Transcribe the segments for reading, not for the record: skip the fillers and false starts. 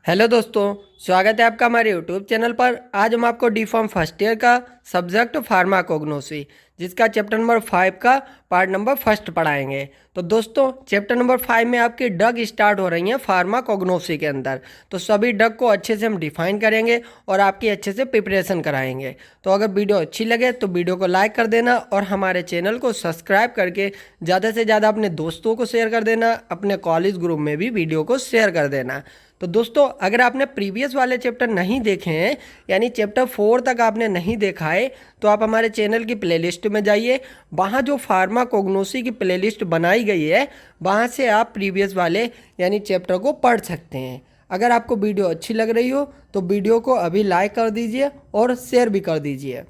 Hello दोस्तों, स्वागत है आपका हमारे यूट्यूब चैनल पर। आज हम आपको डी फार्म फर्स्ट ईयर का सब्जेक्ट फार्माकोग्नोसी जिसका चैप्टर नंबर 5 का पार्ट नंबर फर्स्ट पढ़ाएंगे। तो दोस्तों, चैप्टर नंबर 5 में आपकी ड्रग स्टार्ट हो रही हैं फार्माकोग्नोसी के अंदर। तो सभी ड्रग को अच्छे से हम डिफाइन करेंगे और आपकी अच्छे से प्रिपरेशन कराएंगे। तो अगर वीडियो अच्छी लगे तो वीडियो को लाइक कर देना और हमारे चैनल को सब्सक्राइब करके ज़्यादा से ज़्यादा अपने दोस्तों को शेयर कर देना। अपने कॉलेज ग्रुप में भी वीडियो को शेयर कर देना। तो दोस्तों, अगर आपने प्रीवियस वाले चैप्टर नहीं देखे हैं, यानी चैप्टर 4 तक आपने नहीं देखा है, तो आप हमारे चैनल की प्लेलिस्ट में जाइए। वहाँ जो फार्माकोग्नोसी की प्लेलिस्ट बनाई गई है, वहाँ से आप प्रीवियस वाले यानी चैप्टर को पढ़ सकते हैं। अगर आपको वीडियो अच्छी लग रही हो तो वीडियो को अभी लाइक कर दीजिए और शेयर भी कर दीजिए।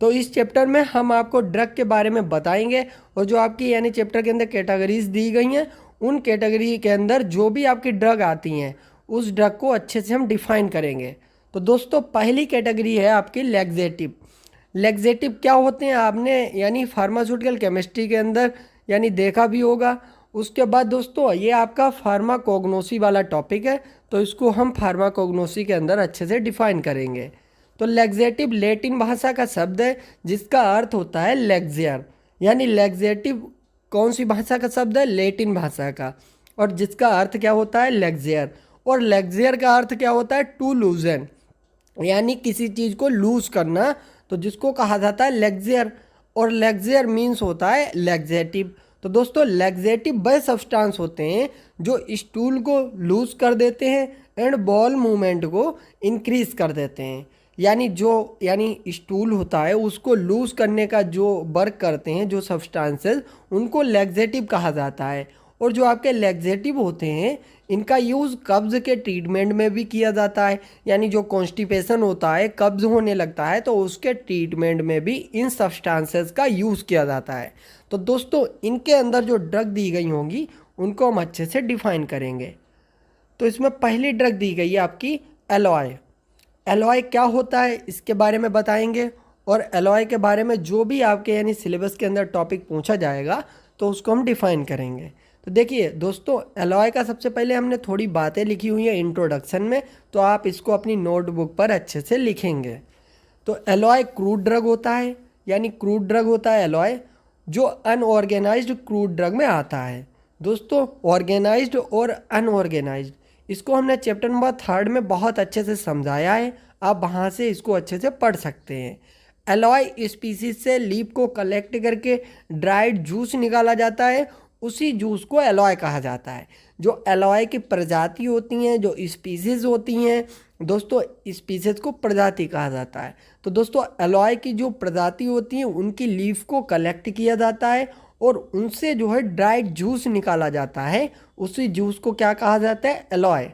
तो इस चैप्टर में हम आपको ड्रग के बारे में बताएंगे और जो आपकी यानी चैप्टर के अंदर कैटेगरीज दी गई हैं, उन कैटेगरी के अंदर जो भी आपकी ड्रग आती हैं उस ड्रग को अच्छे से हम डिफाइन करेंगे। तो दोस्तों, पहली कैटेगरी है आपकी लैक्सेटिव। लैक्सेटिव क्या होते हैं आपने यानी फार्मास्यूटिकल केमिस्ट्री के अंदर यानी देखा भी होगा। उसके बाद दोस्तों, ये आपका फार्माकोग्नोसी वाला टॉपिक है, तो इसको हम फार्माकोग्नोसी के अंदर अच्छे से डिफाइन करेंगे। तो लैक्सेटिव लैटिन भाषा का शब्द है जिसका अर्थ होता है लैक्सियर। यानी लैक्सेटिव कौन सी भाषा का शब्द है? लैटिन भाषा का, और जिसका अर्थ क्या होता है? लैक्सियर। और लैक्सियर का अर्थ क्या होता है? टू लूजन, यानी किसी चीज़ को लूज करना, तो जिसको कहा जाता है लैक्सियर। और लैक्सियर मीन्स होता है लैक्सेटिव। तो दोस्तों, लैक्सेटिव वह सब्सटेंस होते हैं जो स्टूल को लूज कर देते हैं एंड बॉल मूवमेंट को इंक्रीज कर देते हैं। यानी स्टूल होता है उसको लूज करने का जो वर्क करते हैं जो सब्सटेंसेस, उनको लैक्सेटिव कहा जाता है। और जो आपके लैक्सेटिव होते हैं इनका यूज़ कब्ज़ के ट्रीटमेंट में भी किया जाता है। यानी जो कॉन्स्टिपेशन होता है, कब्ज़ होने लगता है, तो उसके ट्रीटमेंट में भी इन सब्सटेंसेस का यूज़ किया जाता है। तो दोस्तों, इनके अंदर जो ड्रग दी गई होंगी उनको हम अच्छे से डिफाइन करेंगे। तो इसमें पहली ड्रग दी गई है आपकी एलॉय। एलॉय क्या होता है इसके बारे में बताएंगे, और एलॉय के बारे में जो भी आपके यानी सिलेबस के अंदर टॉपिक पूछा जाएगा तो उसको हम डिफाइन करेंगे। तो देखिए दोस्तों, एलॉय का सबसे पहले हमने थोड़ी बातें लिखी हुई हैं इंट्रोडक्शन में, तो आप इसको अपनी नोटबुक पर अच्छे से लिखेंगे। तो एलॉय क्रूड ड्रग होता है, यानी क्रूड ड्रग होता है एलॉय, जो अनऑर्गेनाइज्ड क्रूड ड्रग में आता है। दोस्तों, ऑर्गेनाइज्ड और अनऑर्गेनाइज्ड, इसको हमने चैप्टर नंबर 3 में बहुत अच्छे से समझाया है। आप वहाँ से इसको अच्छे से पढ़ सकते हैं। एलॉय स्पीसीज से लीफ को कलेक्ट करके ड्राइड जूस निकाला जाता है, उसी जूस को एलॉय कहा जाता है। जो एलॉय की प्रजाति होती हैं, जो स्पीसीज होती हैं दोस्तों, स्पीसीज को प्रजाति कहा जाता है। तो दोस्तों, एलॉय की जो प्रजाति होती हैं उनकी लीफ को कलेक्ट किया जाता है और उनसे जो है ड्राइड जूस निकाला जाता है, उसी जूस को क्या कहा जाता है? एलॉय।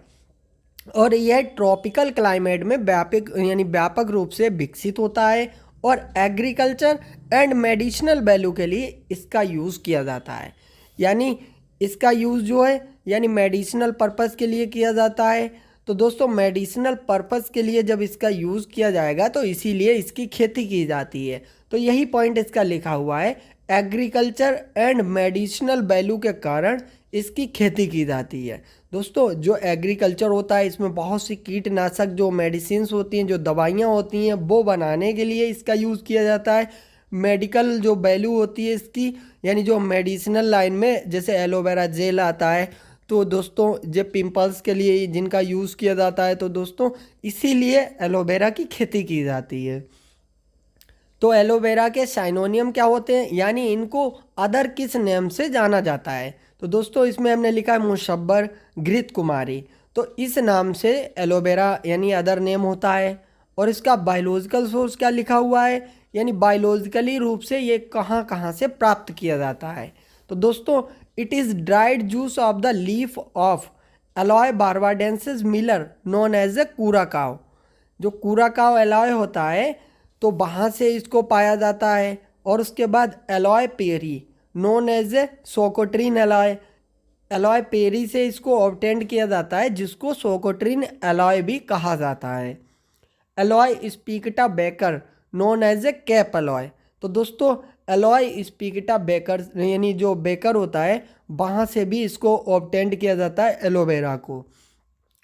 और यह ट्रॉपिकल क्लाइमेट में व्यापक रूप से विकसित होता है और एग्रीकल्चर एंड मेडिसिनल वैल्यू के लिए इसका यूज़ किया जाता है। यानी इसका यूज़ जो है यानी मेडिसिनल पर्पस के लिए किया जाता है। तो दोस्तों, मेडिसिनल पर्पस के लिए जब इसका यूज़ किया जाएगा तो इसीलिए इसकी खेती की जाती है। तो यही पॉइंट इसका लिखा हुआ है, एग्रीकल्चर एंड मेडिसिनल वैल्यू के कारण इसकी खेती की जाती है। दोस्तों, जो एग्रीकल्चर होता है इसमें बहुत सी कीटनाशक जो मेडिसिन्स होती हैं, जो दवाइयाँ होती हैं, वो बनाने के लिए इसका यूज़ किया जाता है। मेडिकल जो वैल्यू होती है इसकी, यानी जो मेडिसिनल लाइन में जैसे एलोवेरा जेल आता है, तो दोस्तों जो पिंपल्स के लिए जिनका यूज़ किया जाता है, तो दोस्तों इसीलिए एलोवेरा की खेती की जाती है। तो एलोवेरा के साइनोनियम क्या होते हैं, यानी इनको अदर किस नेम से जाना जाता है? तो दोस्तों, इसमें हमने लिखा है मुशब्बर घृत कुमारी। तो इस नाम से एलोवेरा यानी अदर नेम होता है। और इसका बायोलॉजिकल सोर्स क्या लिखा हुआ है, यानी बायोलॉजिकली रूप से ये कहाँ कहाँ से प्राप्त किया जाता है? तो दोस्तों, it is dried juice of the leaf of aloe barbadensis Miller known as a Curacao. जो कूराकाव एलॉय होता है तो वहाँ से इसको पाया जाता है। और उसके बाद aloe perryi known as a socotrine aloe, aloe perryi से इसको ऑब्टेंड किया जाता है, जिसको सोकोट्रीन एलॉय भी कहा जाता है। Aloe spicata Baker known as a Cape aloe. तो दोस्तों, एलॉय स्पीकटा बेकर यानी जो बेकर होता है वहाँ से भी इसको ऑब्टेंड किया जाता है एलोवेरा को।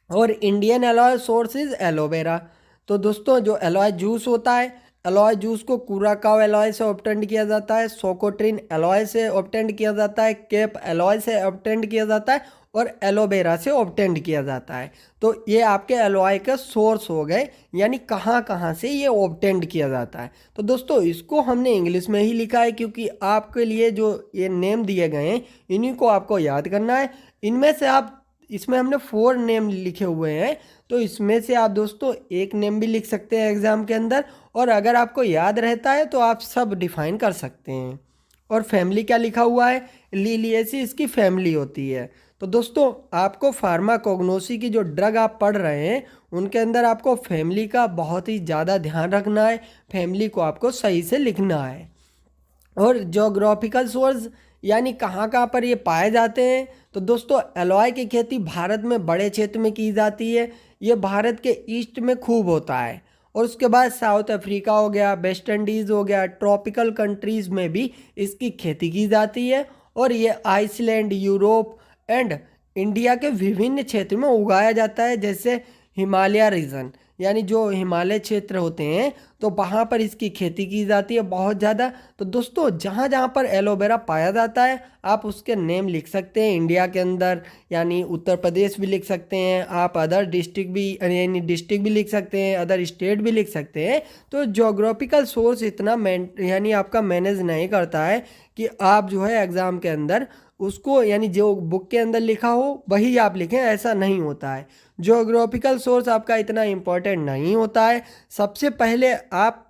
और Indian alloy source is aloe vera. तो दोस्तों जो एलॉय जूस होता है, एलॉय जूस को कुराकाओ एलॉय से ऑब्टेंड किया जाता है, सोकोट्रिन एलॉय से ऑब्टेंड किया जाता है, केप एलॉय से ऑब्टेंड किया जाता है और एलोवेरा से ऑब्टेंड किया जाता है। तो ये आपके एलॉय के सोर्स हो गए, यानी कहाँ कहाँ से ये ऑब्टेंड किया जाता है। तो दोस्तों इसको हमने इंग्लिश में ही लिखा है क्योंकि आपके लिए जो ये नेम दिए गए हैं इन्हीं को आपको याद करना है। इनमें से आप, इसमें हमने 4 नेम लिखे हुए हैं, तो इसमें से आप दोस्तों एक नेम भी लिख सकते हैं एग्ज़ाम के अंदर, और अगर आपको याद रहता है तो आप सब डिफाइन कर सकते हैं। और फैमिली क्या लिखा हुआ है, लिलिएसी इसकी फैमिली होती है। तो दोस्तों आपको फार्माकोग्नोसी की जो ड्रग आप पढ़ रहे हैं उनके अंदर आपको फैमिली का बहुत ही ज़्यादा ध्यान रखना है, फैमिली को आपको सही से लिखना है। और जोग्राफिकल सोर्स यानी कहाँ कहाँ पर ये पाए जाते हैं, तो दोस्तों एलॉय की खेती भारत में बड़े क्षेत्र में की जाती है। ये भारत के ईस्ट में खूब होता है, और उसके बाद साउथ अफ्रीका हो गया, वेस्ट इंडीज़ हो गया, ट्रॉपिकल कंट्रीज़ में भी इसकी खेती की जाती है। और ये आइसलैंड, यूरोप एंड इंडिया के विभिन्न क्षेत्र में उगाया जाता है, जैसे हिमालय रीजन यानी जो हिमालय क्षेत्र होते हैं तो वहाँ पर इसकी खेती की जाती है बहुत ज़्यादा। तो दोस्तों जहाँ जहाँ पर एलोवेरा पाया जाता है आप उसके नेम लिख सकते हैं इंडिया के अंदर, यानी उत्तर प्रदेश भी लिख सकते हैं आप, अदर डिस्ट्रिक्ट भी यानी डिस्ट्रिक्ट भी लिख सकते हैं, अदर स्टेट भी लिख सकते हैं। तो जोग्राफिकल सोर्स इतना यानी आपका मैनेज नहीं करता है कि आप जो है एग्ज़ाम के अंदर उसको यानी जो बुक के अंदर लिखा हो वही आप लिखें, ऐसा नहीं होता है। ज्योग्राफिकल सोर्स आपका इतना इम्पोर्टेंट नहीं होता है। सबसे पहले आप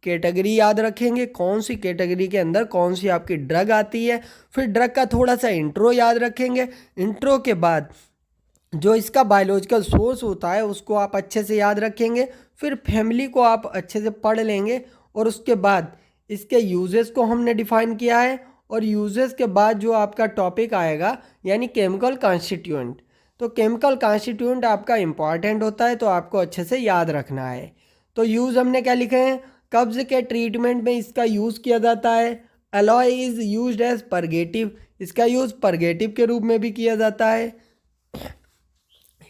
कैटेगरी याद रखेंगे, कौन सी कैटेगरी के अंदर कौन सी आपकी ड्रग आती है, फिर ड्रग का थोड़ा सा इंट्रो याद रखेंगे। इंट्रो के बाद जो इसका बायोलॉजिकल सोर्स होता है उसको आप अच्छे से याद रखेंगे, फिर फैमिली को आप अच्छे से पढ़ लेंगे, और उसके बाद इसके यूजेस को हमने डिफाइन किया है। और यूजेस के बाद जो आपका टॉपिक आएगा यानी केमिकल कॉन्स्टिट्यूएंट, तो केमिकल कॉन्स्टिट्यूएंट आपका इम्पॉर्टेंट होता है, तो आपको अच्छे से याद रखना है। तो यूज़ हमने क्या लिखे हैं, कब्ज़ के ट्रीटमेंट में इसका यूज़ किया जाता है। Aloe is used as purgative, इसका यूज़ परगेटिव के रूप में भी किया जाता है।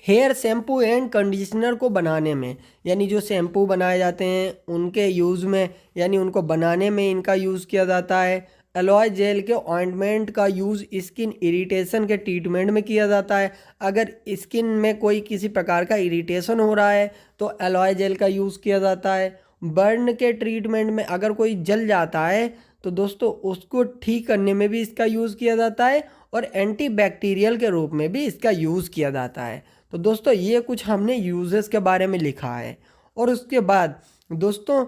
हेयर शैम्पू एंड कंडीशनर को बनाने में, यानी जो शैम्पू बनाए जाते हैं उनके यूज़ में यानी उनको बनाने में इनका यूज़ किया जाता है। एलॉय जेल के ऑइंटमेंट का यूज़ स्किन इरिटेशन के ट्रीटमेंट में किया जाता है। अगर स्किन में कोई किसी प्रकार का इरिटेशन हो रहा है तो एलॉय जेल का यूज़ किया जाता है। बर्न के ट्रीटमेंट में अगर कोई जल जाता है तो दोस्तों उसको ठीक करने में भी इसका यूज़ किया जाता है, और एंटीबैक्टीरियल के रूप में भी इसका यूज़ किया जाता है। तो दोस्तों ये कुछ हमने यूजेस के बारे में लिखा है। और उसके बाद दोस्तों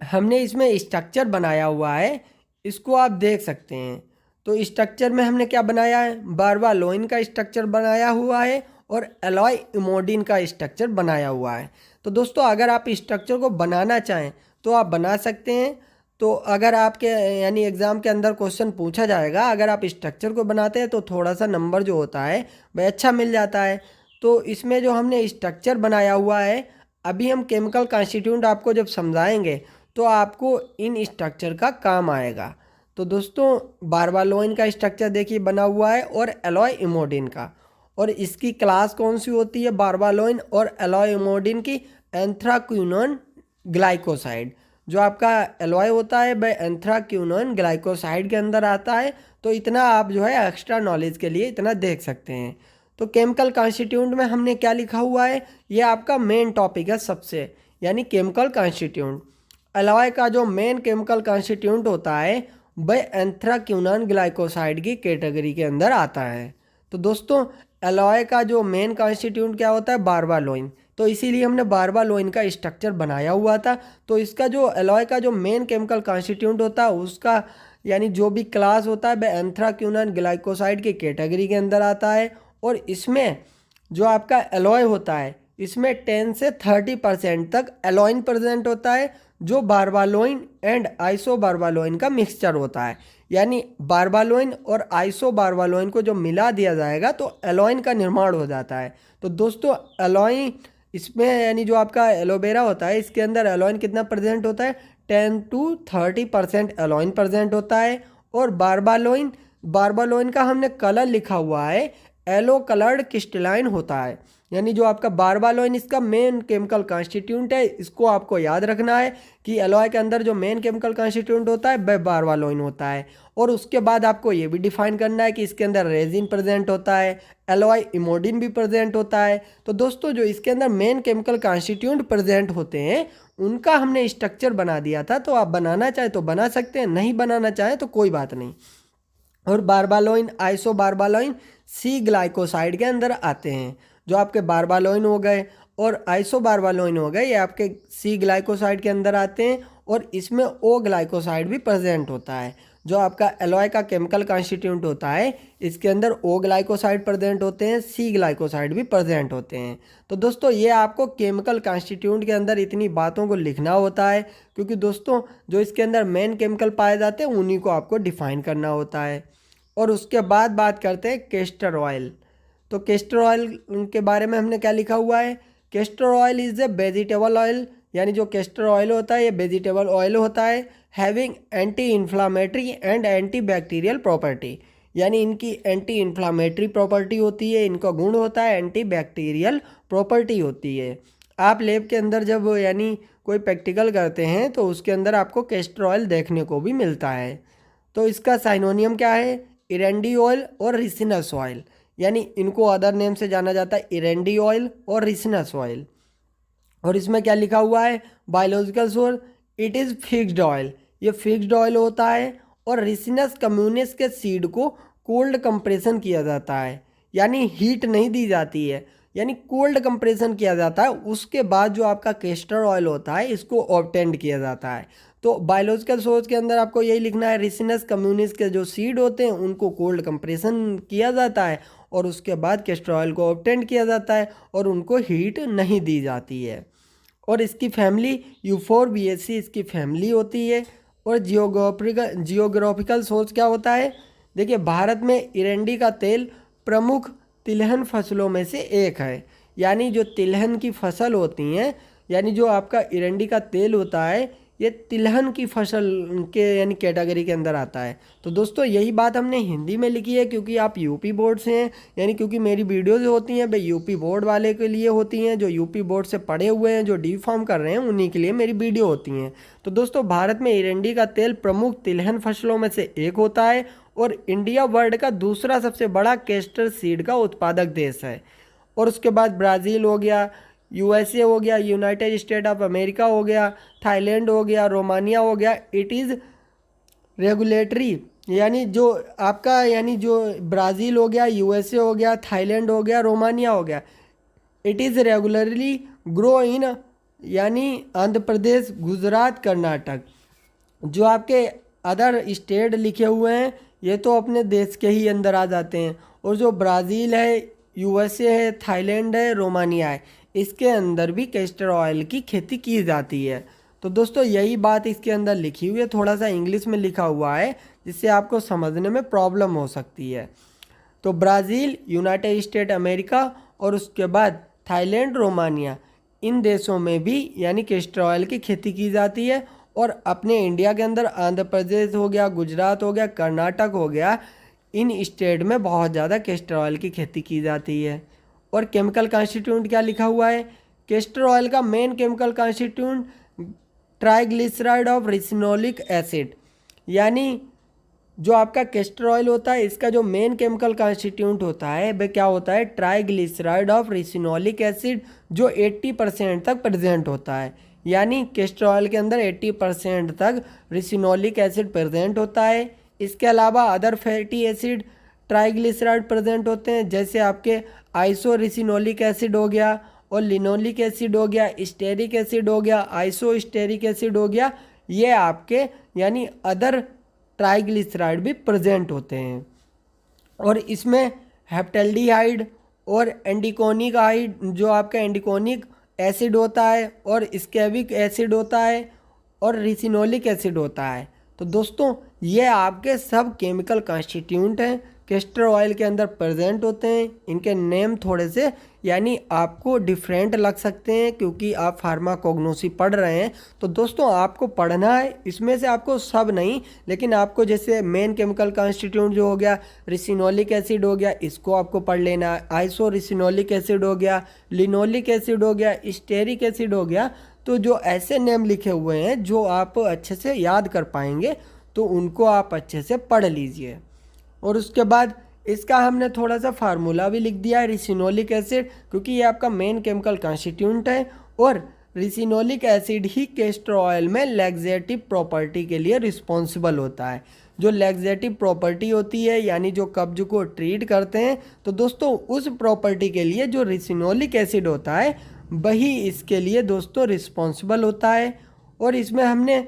हमने इसमें स्ट्रक्चर बनाया हुआ है, इसको आप देख सकते हैं। तो स्ट्रक्चर में हमने क्या बनाया है, बारबालोइन का स्ट्रक्चर बनाया हुआ है और एलॉय इमोडिन का स्ट्रक्चर बनाया हुआ है। तो दोस्तों अगर आप स्ट्रक्चर को बनाना चाहें तो आप बना सकते हैं। तो अगर आपके यानी एग्ज़ाम के अंदर क्वेश्चन पूछा जाएगा, अगर आप स्ट्रक्चर को बनाते हैं तो थोड़ा सा नंबर जो होता है वह अच्छा मिल जाता है। तो इसमें जो हमने स्ट्रक्चर बनाया हुआ है, अभी हम केमिकल कॉन्स्टिट्यूएंट आपको जब समझाएंगे तो आपको इन स्ट्रक्चर का काम आएगा। तो दोस्तों बारबालोइन का स्ट्रक्चर देखिए बना हुआ है और एलॉय इमोडिन का, और इसकी क्लास कौन सी होती है बारबालोइन और एलॉय इमोडिन की, एंथ्राक्विनोन ग्लाइकोसाइड। जो आपका एलॉय होता है वह एंथ्राक्विनोन ग्लाइकोसाइड के अंदर आता है। तो इतना आप जो है एक्स्ट्रा नॉलेज के लिए इतना देख सकते हैं। तो केमिकल कॉन्स्टिट्यूएंट में हमने क्या लिखा हुआ है, ये आपका मेन टॉपिक है सबसे, यानी केमिकल कॉन्स्टिट्यूएंट। एलॉय का जो मेन केमिकल कॉन्स्टिट्यूएंट होता है वह एंथ्राक्विनोन ग्लाइकोसाइड की कैटेगरी के अंदर आता है। तो दोस्तों एलॉय का जो मेन कॉन्स्टिट्यूएंट क्या होता है, बारबालोइन। तो इसीलिए हमने बारबालोइन का स्ट्रक्चर बनाया हुआ था। तो इसका जो एलॉय का जो मेन केमिकल कॉन्स्टिट्यूएंट होता है उसका यानी जो भी क्लास होता है वह एंथ्राक्विनोन ग्लाइकोसाइड की कैटेगरी के अंदर आता है। और इसमें जो आपका एलॉय होता है इसमें 10 से 30% तक एलॉइन प्रेजेंट होता है, जो बारबालोइन एंड आइसोबारबालोइन का मिक्सचर होता है। यानी बारबालोइन और आइसोबारबालोइन को जो मिला दिया जाएगा तो एलॉइन का निर्माण हो जाता है। तो दोस्तों एलॉइन इसमें यानी जो आपका एलोवेरा होता है इसके अंदर एलॉइन कितना प्रेजेंट होता है, 10 to 30% एलॉइन प्रेजेंट होता है। और बारबालोइन का हमने कलर लिखा हुआ है येलो कलर्ड क्रिस्टलाइन होता है। यानी जो आपका बारबालोइन इसका मेन केमिकल कॉन्स्टिट्यूंट है, इसको आपको याद रखना है कि एलॉय के अंदर जो मेन केमिकल कॉन्स्टिट्यूंट होता है वह बारबालोइन होता है। और उसके बाद आपको ये भी डिफाइन करना है कि इसके अंदर रेजिन प्रेजेंट होता है, एलॉय इमोडिन भी प्रेजेंट होता है। तो दोस्तों जो इसके अंदर मेन केमिकल कॉन्स्टिट्यूंट प्रेजेंट होते हैं उनका हमने स्ट्रक्चर बना दिया था। तो आप बनाना चाहे तो बना सकते हैं, नहीं बनाना चाहे तो कोई बात नहीं। और बारबालोइन, आइसोबारबालोइन सी ग्लाइकोसाइड के अंदर आते हैं। जो आपके बारबालोइन हो गए और आइसोबारबालोइन हो गए, ये आपके सी ग्लाइकोसाइड के अंदर आते हैं और इसमें ओ ग्लाइकोसाइड भी प्रेजेंट होता है। जो आपका एलॉय का केमिकल कॉन्स्टिट्यूंट होता है इसके अंदर ओ ग्लाइकोसाइड प्रेजेंट होते हैं, सी ग्लाइकोसाइड भी प्रेजेंट होते हैं। तो दोस्तों ये आपको केमिकल कॉन्स्टिट्यूंट के अंदर इतनी बातों को लिखना होता है, क्योंकि दोस्तों जो इसके अंदर मेन केमिकल पाए जाते हैं उन्हीं को आपको डिफाइन करना होता है। और उसके बाद बात करते हैं कैस्टर ऑयल। तो कैस्टर ऑयल के बारे में हमने क्या लिखा हुआ है, castor oil is a vegetable oil. यानी जो कैस्टर ऑयल होता है ये वेजिटेबल ऑयल होता है, having anti inflammatory and anti bacterial property. यानी इनकी एंटी इन्फ्लामेटरी प्रॉपर्टी होती है, इनका गुण होता है, एंटी बैक्टीरियल प्रॉपर्टी होती है। आप लैब के अंदर जब यानी कोई प्रैक्टिकल करते हैं तो उसके अंदर आपको कैस्टर ऑयल देखने को भी मिलता है। तो इसका साइनोनियम क्या है, इरेंडी ऑयल और रिसिनस ऑयल। यानी इनको अदर नेम से जाना जाता है, इरेंडी ऑयल और रिसिनस ऑयल। और इसमें क्या लिखा हुआ है, biological source it is fixed oil. ये फिक्स्ड ऑयल होता है। और रिसिनस कम्युनिस के सीड को कोल्ड कंप्रेशन किया जाता है, यानी हीट नहीं दी जाती है, यानी कोल्ड कंप्रेशन किया जाता है। उसके बाद जो आपका कैस्टर ऑयल होता है इसको ऑब्टेंड किया जाता है। तो बायोलॉजिकल सोर्स के अंदर आपको यही लिखना है, रिसिनस कम्युनिस के जो सीड होते हैं उनको कोल्ड कंप्रेशन किया जाता है और उसके बाद कैस्टर ऑयल को ऑब्टेंड किया जाता है और उनको हीट नहीं दी जाती है। और इसकी फैमिली यूफोरबिएसी इसकी फैमिली होती है। और जियोग्राफिकल सोर्स क्या होता है, देखिए भारत में इरेंडी का तेल प्रमुख तिलहन फसलों में से एक है। यानी जो तिलहन की फसल होती हैं, यानी जो आपका इरेंडी का तेल होता है ये तिलहन की फसल के यानी कैटेगरी के अंदर आता है। तो दोस्तों यही बात हमने हिंदी में लिखी है क्योंकि आप यूपी बोर्ड से हैं, यानी क्योंकि मेरी वीडियोज़ होती हैं भाई यूपी बोर्ड वाले के लिए होती हैं, जो यूपी बोर्ड से पढ़े हुए हैं, जो डी फार्म कर रहे हैं उन्हीं के लिए मेरी वीडियो होती हैं। तो दोस्तों भारत में इरेंडी का तेल प्रमुख तिलहन फसलों में से एक होता है और इंडिया वर्ल्ड का दूसरा सबसे बड़ा कैस्टर सीड का उत्पादक देश है। और उसके बाद ब्राज़ील हो गया, यूएसए हो गया, यूनाइटेड स्टेट ऑफ अमेरिका हो गया, थाईलैंड हो गया, रोमानिया हो गया। इट इज़ रेगुलेटरी, यानी जो आपका यानी जो ब्राज़ील हो गया, यूएसए हो गया, थाईलैंड हो गया, रोमानिया हो गया, it is regularly grow in यानी आंध्र प्रदेश, गुजरात, कर्नाटक। जो आपके अदर स्टेट लिखे हुए हैं ये तो अपने देश के ही अंदर आ जाते हैं। और जो ब्राज़ील है, यूएसए है, थाईलैंड है, रोमानिया है, इसके अंदर भी कैस्टर ऑयल की खेती की जाती है। तो दोस्तों यही बात इसके अंदर लिखी हुई है, थोड़ा सा इंग्लिश में लिखा हुआ है जिससे आपको समझने में प्रॉब्लम हो सकती है। तो ब्राज़ील, यूनाइटेड स्टेट अमेरिका और उसके बाद थाईलैंड, रोमानिया, इन देशों में भी यानी कैस्टर ऑयल की खेती की जाती है। और अपने इंडिया के अंदर आंध्र प्रदेश हो गया, गुजरात हो गया, कर्नाटक हो गया, इन स्टेट में बहुत ज़्यादा कैस्टर ऑयल की खेती की जाती है। और केमिकल कॉन्स्टिट्यूंट क्या लिखा हुआ है, कैस्टर ऑयल का main chemical constituent triglyceride of ricinoleic acid. यानी जो आपका कैस्टर ऑयल होता है इसका जो मेन केमिकल कॉन्स्टिट्यूंट होता है वह क्या होता है, ट्राइग्लिसराइड ऑफ रिसिनोलिक एसिड, जो 80% तक प्रेजेंट होता है। यानी कैस्टर ऑयल के अंदर 80% तक रिसिनोलिक एसिड प्रेजेंट होता है। इसके अलावा other fatty acid triglyceride present होते हैं, जैसे आपके आइसोरिसिनोलिक एसिड हो गया और लिनोलिक एसिड हो गया, स्टेरिक एसिड हो गया, आइसोस्टेरिक एसिड हो गया। ये आपके यानी अदर ट्राइग्लिसराइड भी प्रेजेंट होते हैं। और इसमें हेप्टल्डिहाइड और एंडिकोनिक हाइड, जो आपका एंडिकोनिक एसिड होता है और स्कैबिक एसिड होता है और रिसिनोलिक एसिड होता है। तो दोस्तों ये आपके सब केमिकल कॉन्स्टिट्यूंट हैं कैस्टर ऑयल के अंदर प्रेजेंट होते हैं। इनके नेम थोड़े से यानी आपको डिफरेंट लग सकते हैं क्योंकि आप फार्माकोग्नोसी पढ़ रहे हैं। तो दोस्तों आपको पढ़ना है, इसमें से आपको सब नहीं लेकिन आपको जैसे मेन केमिकल कॉन्स्टिट्यूएंट जो हो गया रिसिनोलिक एसिड हो गया, इसको आपको पढ़ लेना है। आइसो रिसिनोलिक एसिड हो गया, लिनोलिक एसिड हो गया, स्टेरिक एसिड हो गया। तो जो ऐसे नेम लिखे हुए हैं जो आप अच्छे से याद कर पाएंगे तो उनको आप अच्छे से पढ़ लीजिए। और उसके बाद इसका हमने थोड़ा सा फार्मूला भी लिख दिया है रिसिनोलिक एसिड, क्योंकि ये आपका मेन केमिकल कॉन्स्टिट्यूएंट है और रिसिनोलिक एसिड ही कैस्टर ऑयल में लैक्सेटिव प्रॉपर्टी के लिए रिस्पॉन्सिबल होता है। जो लैक्सेटिव प्रॉपर्टी होती है यानी जो कब्ज को ट्रीट करते हैं, तो दोस्तों उस प्रॉपर्टी के लिए जो रिसिनोलिक एसिड होता है वही इसके लिए दोस्तों रिस्पॉन्सिबल होता है। और इसमें हमने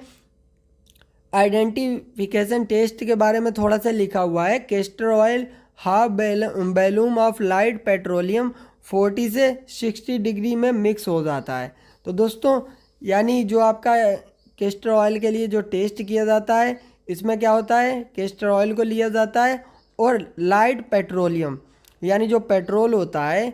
आइडेंटिफिकेशन टेस्ट के बारे में थोड़ा सा लिखा हुआ है। Castor oil half volume of light petroleum 40 से 60 डिग्री में मिक्स हो जाता है। तो दोस्तों यानी जो आपका कैस्टर ऑयल के लिए जो टेस्ट किया जाता है इसमें क्या होता है, कैस्टर ऑयल को लिया जाता है और लाइट पेट्रोलियम यानी जो पेट्रोल होता है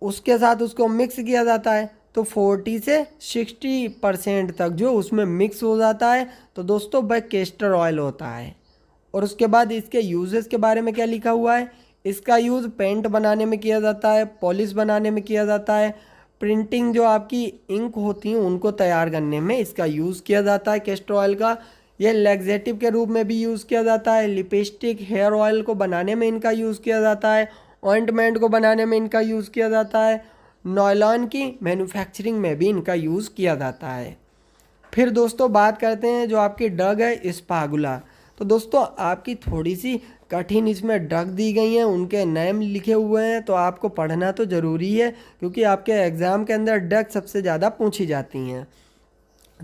उसके साथ उसको मिक्स किया जाता है। तो 40 से 60% तक जो उसमें मिक्स हो जाता है तो दोस्तों वह कैस्टर ऑयल होता है। और उसके बाद इसके यूजेस के बारे में क्या लिखा हुआ है, इसका यूज़ पेंट बनाने में किया जाता है, पॉलिश बनाने में किया जाता है, प्रिंटिंग जो आपकी इंक होती हैं उनको तैयार करने में इसका यूज़ किया जाता है कैस्टर ऑयल का। यह लैक्सेटिव के रूप में भी यूज़ किया जाता है, लिपस्टिक हेयर ऑयल को बनाने में इनका यूज़ किया जाता है, ऑइंटमेंट को बनाने में इनका यूज़ किया जाता है, नॉयलॉन की मैन्युफैक्चरिंग में भी इनका यूज़ किया जाता है। फिर दोस्तों बात करते हैं जो आपकी ड्रग है एस्पागुला। तो दोस्तों आपकी थोड़ी सी कठिन इसमें ड्रग दी गई हैं, उनके नेम लिखे हुए हैं तो आपको पढ़ना तो ज़रूरी है क्योंकि आपके एग्ज़ाम के अंदर ड्रग सबसे ज़्यादा पूछी जाती हैं।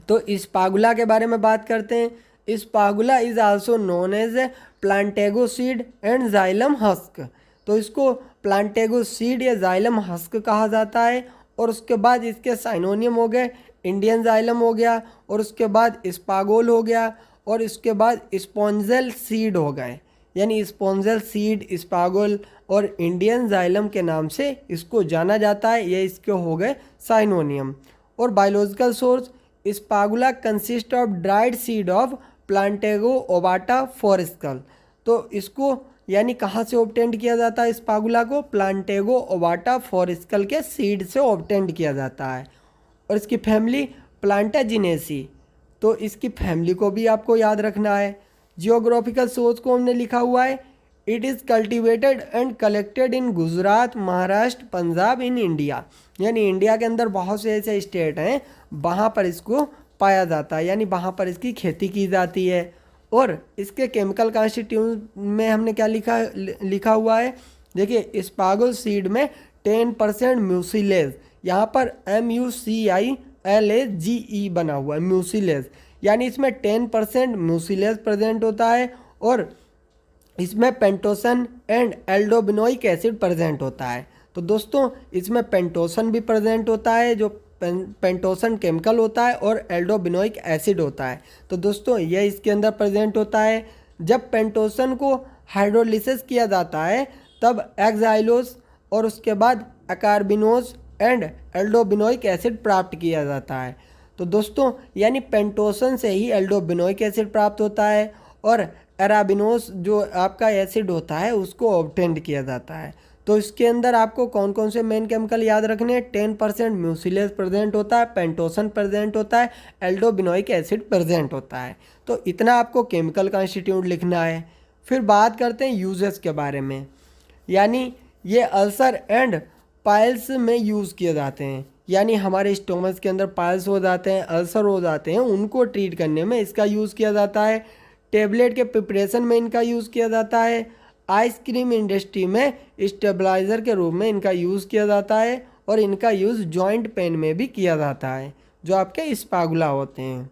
तो एस्पागुला के बारे में बात करते हैं। Ispaghula is also known as plantago seed and psyllium husk. तो इसको प्लांटेगो सीड या जाइलम हस्क कहा जाता है। और उसके बाद इसके साइनोनियम हो गए, इंडियन जाइलम हो गया, और उसके बाद स्पागोल हो गया, और इसके बाद स्पॉन्जल सीड हो गए। यानी स्पॉन्जल सीड, स्पागोल और इंडियन जाइलम के नाम से इसको जाना जाता है। ये इसके हो गए साइनोनियम। और biological source, ispaghula consist of dried seed of plantago ovata Forsskal. तो इसको यानी कहाँ से ऑब्टेंड किया जाता है स्पागुला को, प्लांटेगो ओबाटा फॉरेस्कल के सीड से ऑब्टेंड किया जाता है। और इसकी फैमिली प्लांटाजिनेसी, तो इसकी फैमिली को भी आपको याद रखना है। जियोग्राफिकल सोर्स को हमने लिखा हुआ है, it is cultivated and collected in Gujarat, Maharashtra, Punjab in India. यानी इंडिया के अंदर बहुत से ऐसे स्टेट हैं वहाँ पर इसको पाया जाता है, यानी वहाँ पर इसकी खेती की जाती है। और इसके केमिकल कॉन्स्टिट्यूएंट में हमने क्या लिखा हुआ है, देखिए स्पागुल सीड में 10% म्यूसिलेज, यहाँ पर MUCILAGE बना हुआ है म्यूसिलेज, यानी इसमें 10% म्यूसिलेज प्रेजेंट होता है। और इसमें पेंटोसन एंड एल्डोबिनोइक एसिड प्रेजेंट होता है। तो दोस्तों इसमें पेंटोसन भी प्रेजेंट होता है, जो पेंटोसन केमिकल होता है, और एल्डोबिनोइक एसिड होता है। तो दोस्तों यह इसके अंदर प्रेजेंट होता है। जब पेंटोसन को हाइड्रोलिसिस किया जाता है तब एक्साइलोस और उसके बाद अकार्बिनोज एंड एल्डोबिनोइक एसिड प्राप्त किया जाता है। तो दोस्तों यानी पेंटोसन से ही एल्डोबिनोइक एसिड प्राप्त होता है और एराबिनोस जो आपका एसिड होता है उसको ऑब्टेंड किया जाता है। तो इसके अंदर आपको कौन कौन से मेन केमिकल याद रखने हैं, 10% म्यूसिलेज प्रेजेंट होता है, पेंटोसन प्रेजेंट होता है, एल्डोबिनोइक एसिड प्रेजेंट होता है। तो इतना आपको केमिकल कॉन्स्टिट्यूएंट लिखना है। फिर बात करते हैं यूजेस के बारे में, यानी ये अल्सर एंड पाइल्स में यूज़ किए जाते हैं। यानी हमारे स्टोमच के अंदर पाइल्स हो जाते हैं, अल्सर हो जाते हैं, उनको ट्रीट करने में इसका यूज़ किया जाता है। टेबलेट के प्रिपरेशन में इनका यूज़ किया जाता है। आइसक्रीम इंडस्ट्री में स्टेबलाइज़र के रूप में इनका यूज़ किया जाता है। और इनका यूज़ जॉइंट पेन में भी किया जाता है जो आपके स्पागुला होते हैं।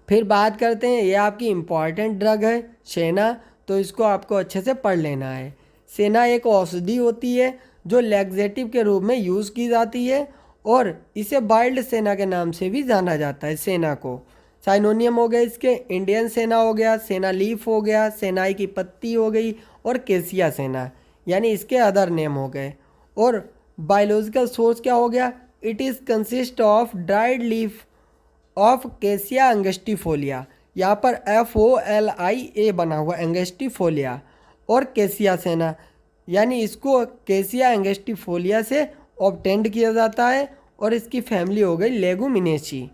फिर बात करते हैं, ये आपकी इम्पॉर्टेंट ड्रग है सेना, तो इसको आपको अच्छे से पढ़ लेना है। सेना एक औषधि होती है जो लैक्सेटिव के रूप में यूज़ की जाती है और इसे वाइल्ड सेना के नाम से भी जाना जाता है। सेना को साइनोनियम हो गए इसके इंडियन सेना हो गया, सेना लीफ हो गया, सेनाई की पत्ती हो गई और केसिया सेना, यानी इसके अदर नेम हो गए। और बायोलॉजिकल सोर्स क्या हो गया, it is consist of dried leaf of केसिया एंगस्टिफोलिया, यहाँ पर FOLIA बना हुआ एंगस्टिफोलिया और केसिया सेना, यानी इसको केसिया एंगस्टिफोलिया से ऑब्टेंड किया जाता है और इसकी फैमिली हो गई लेगुमिनेसी।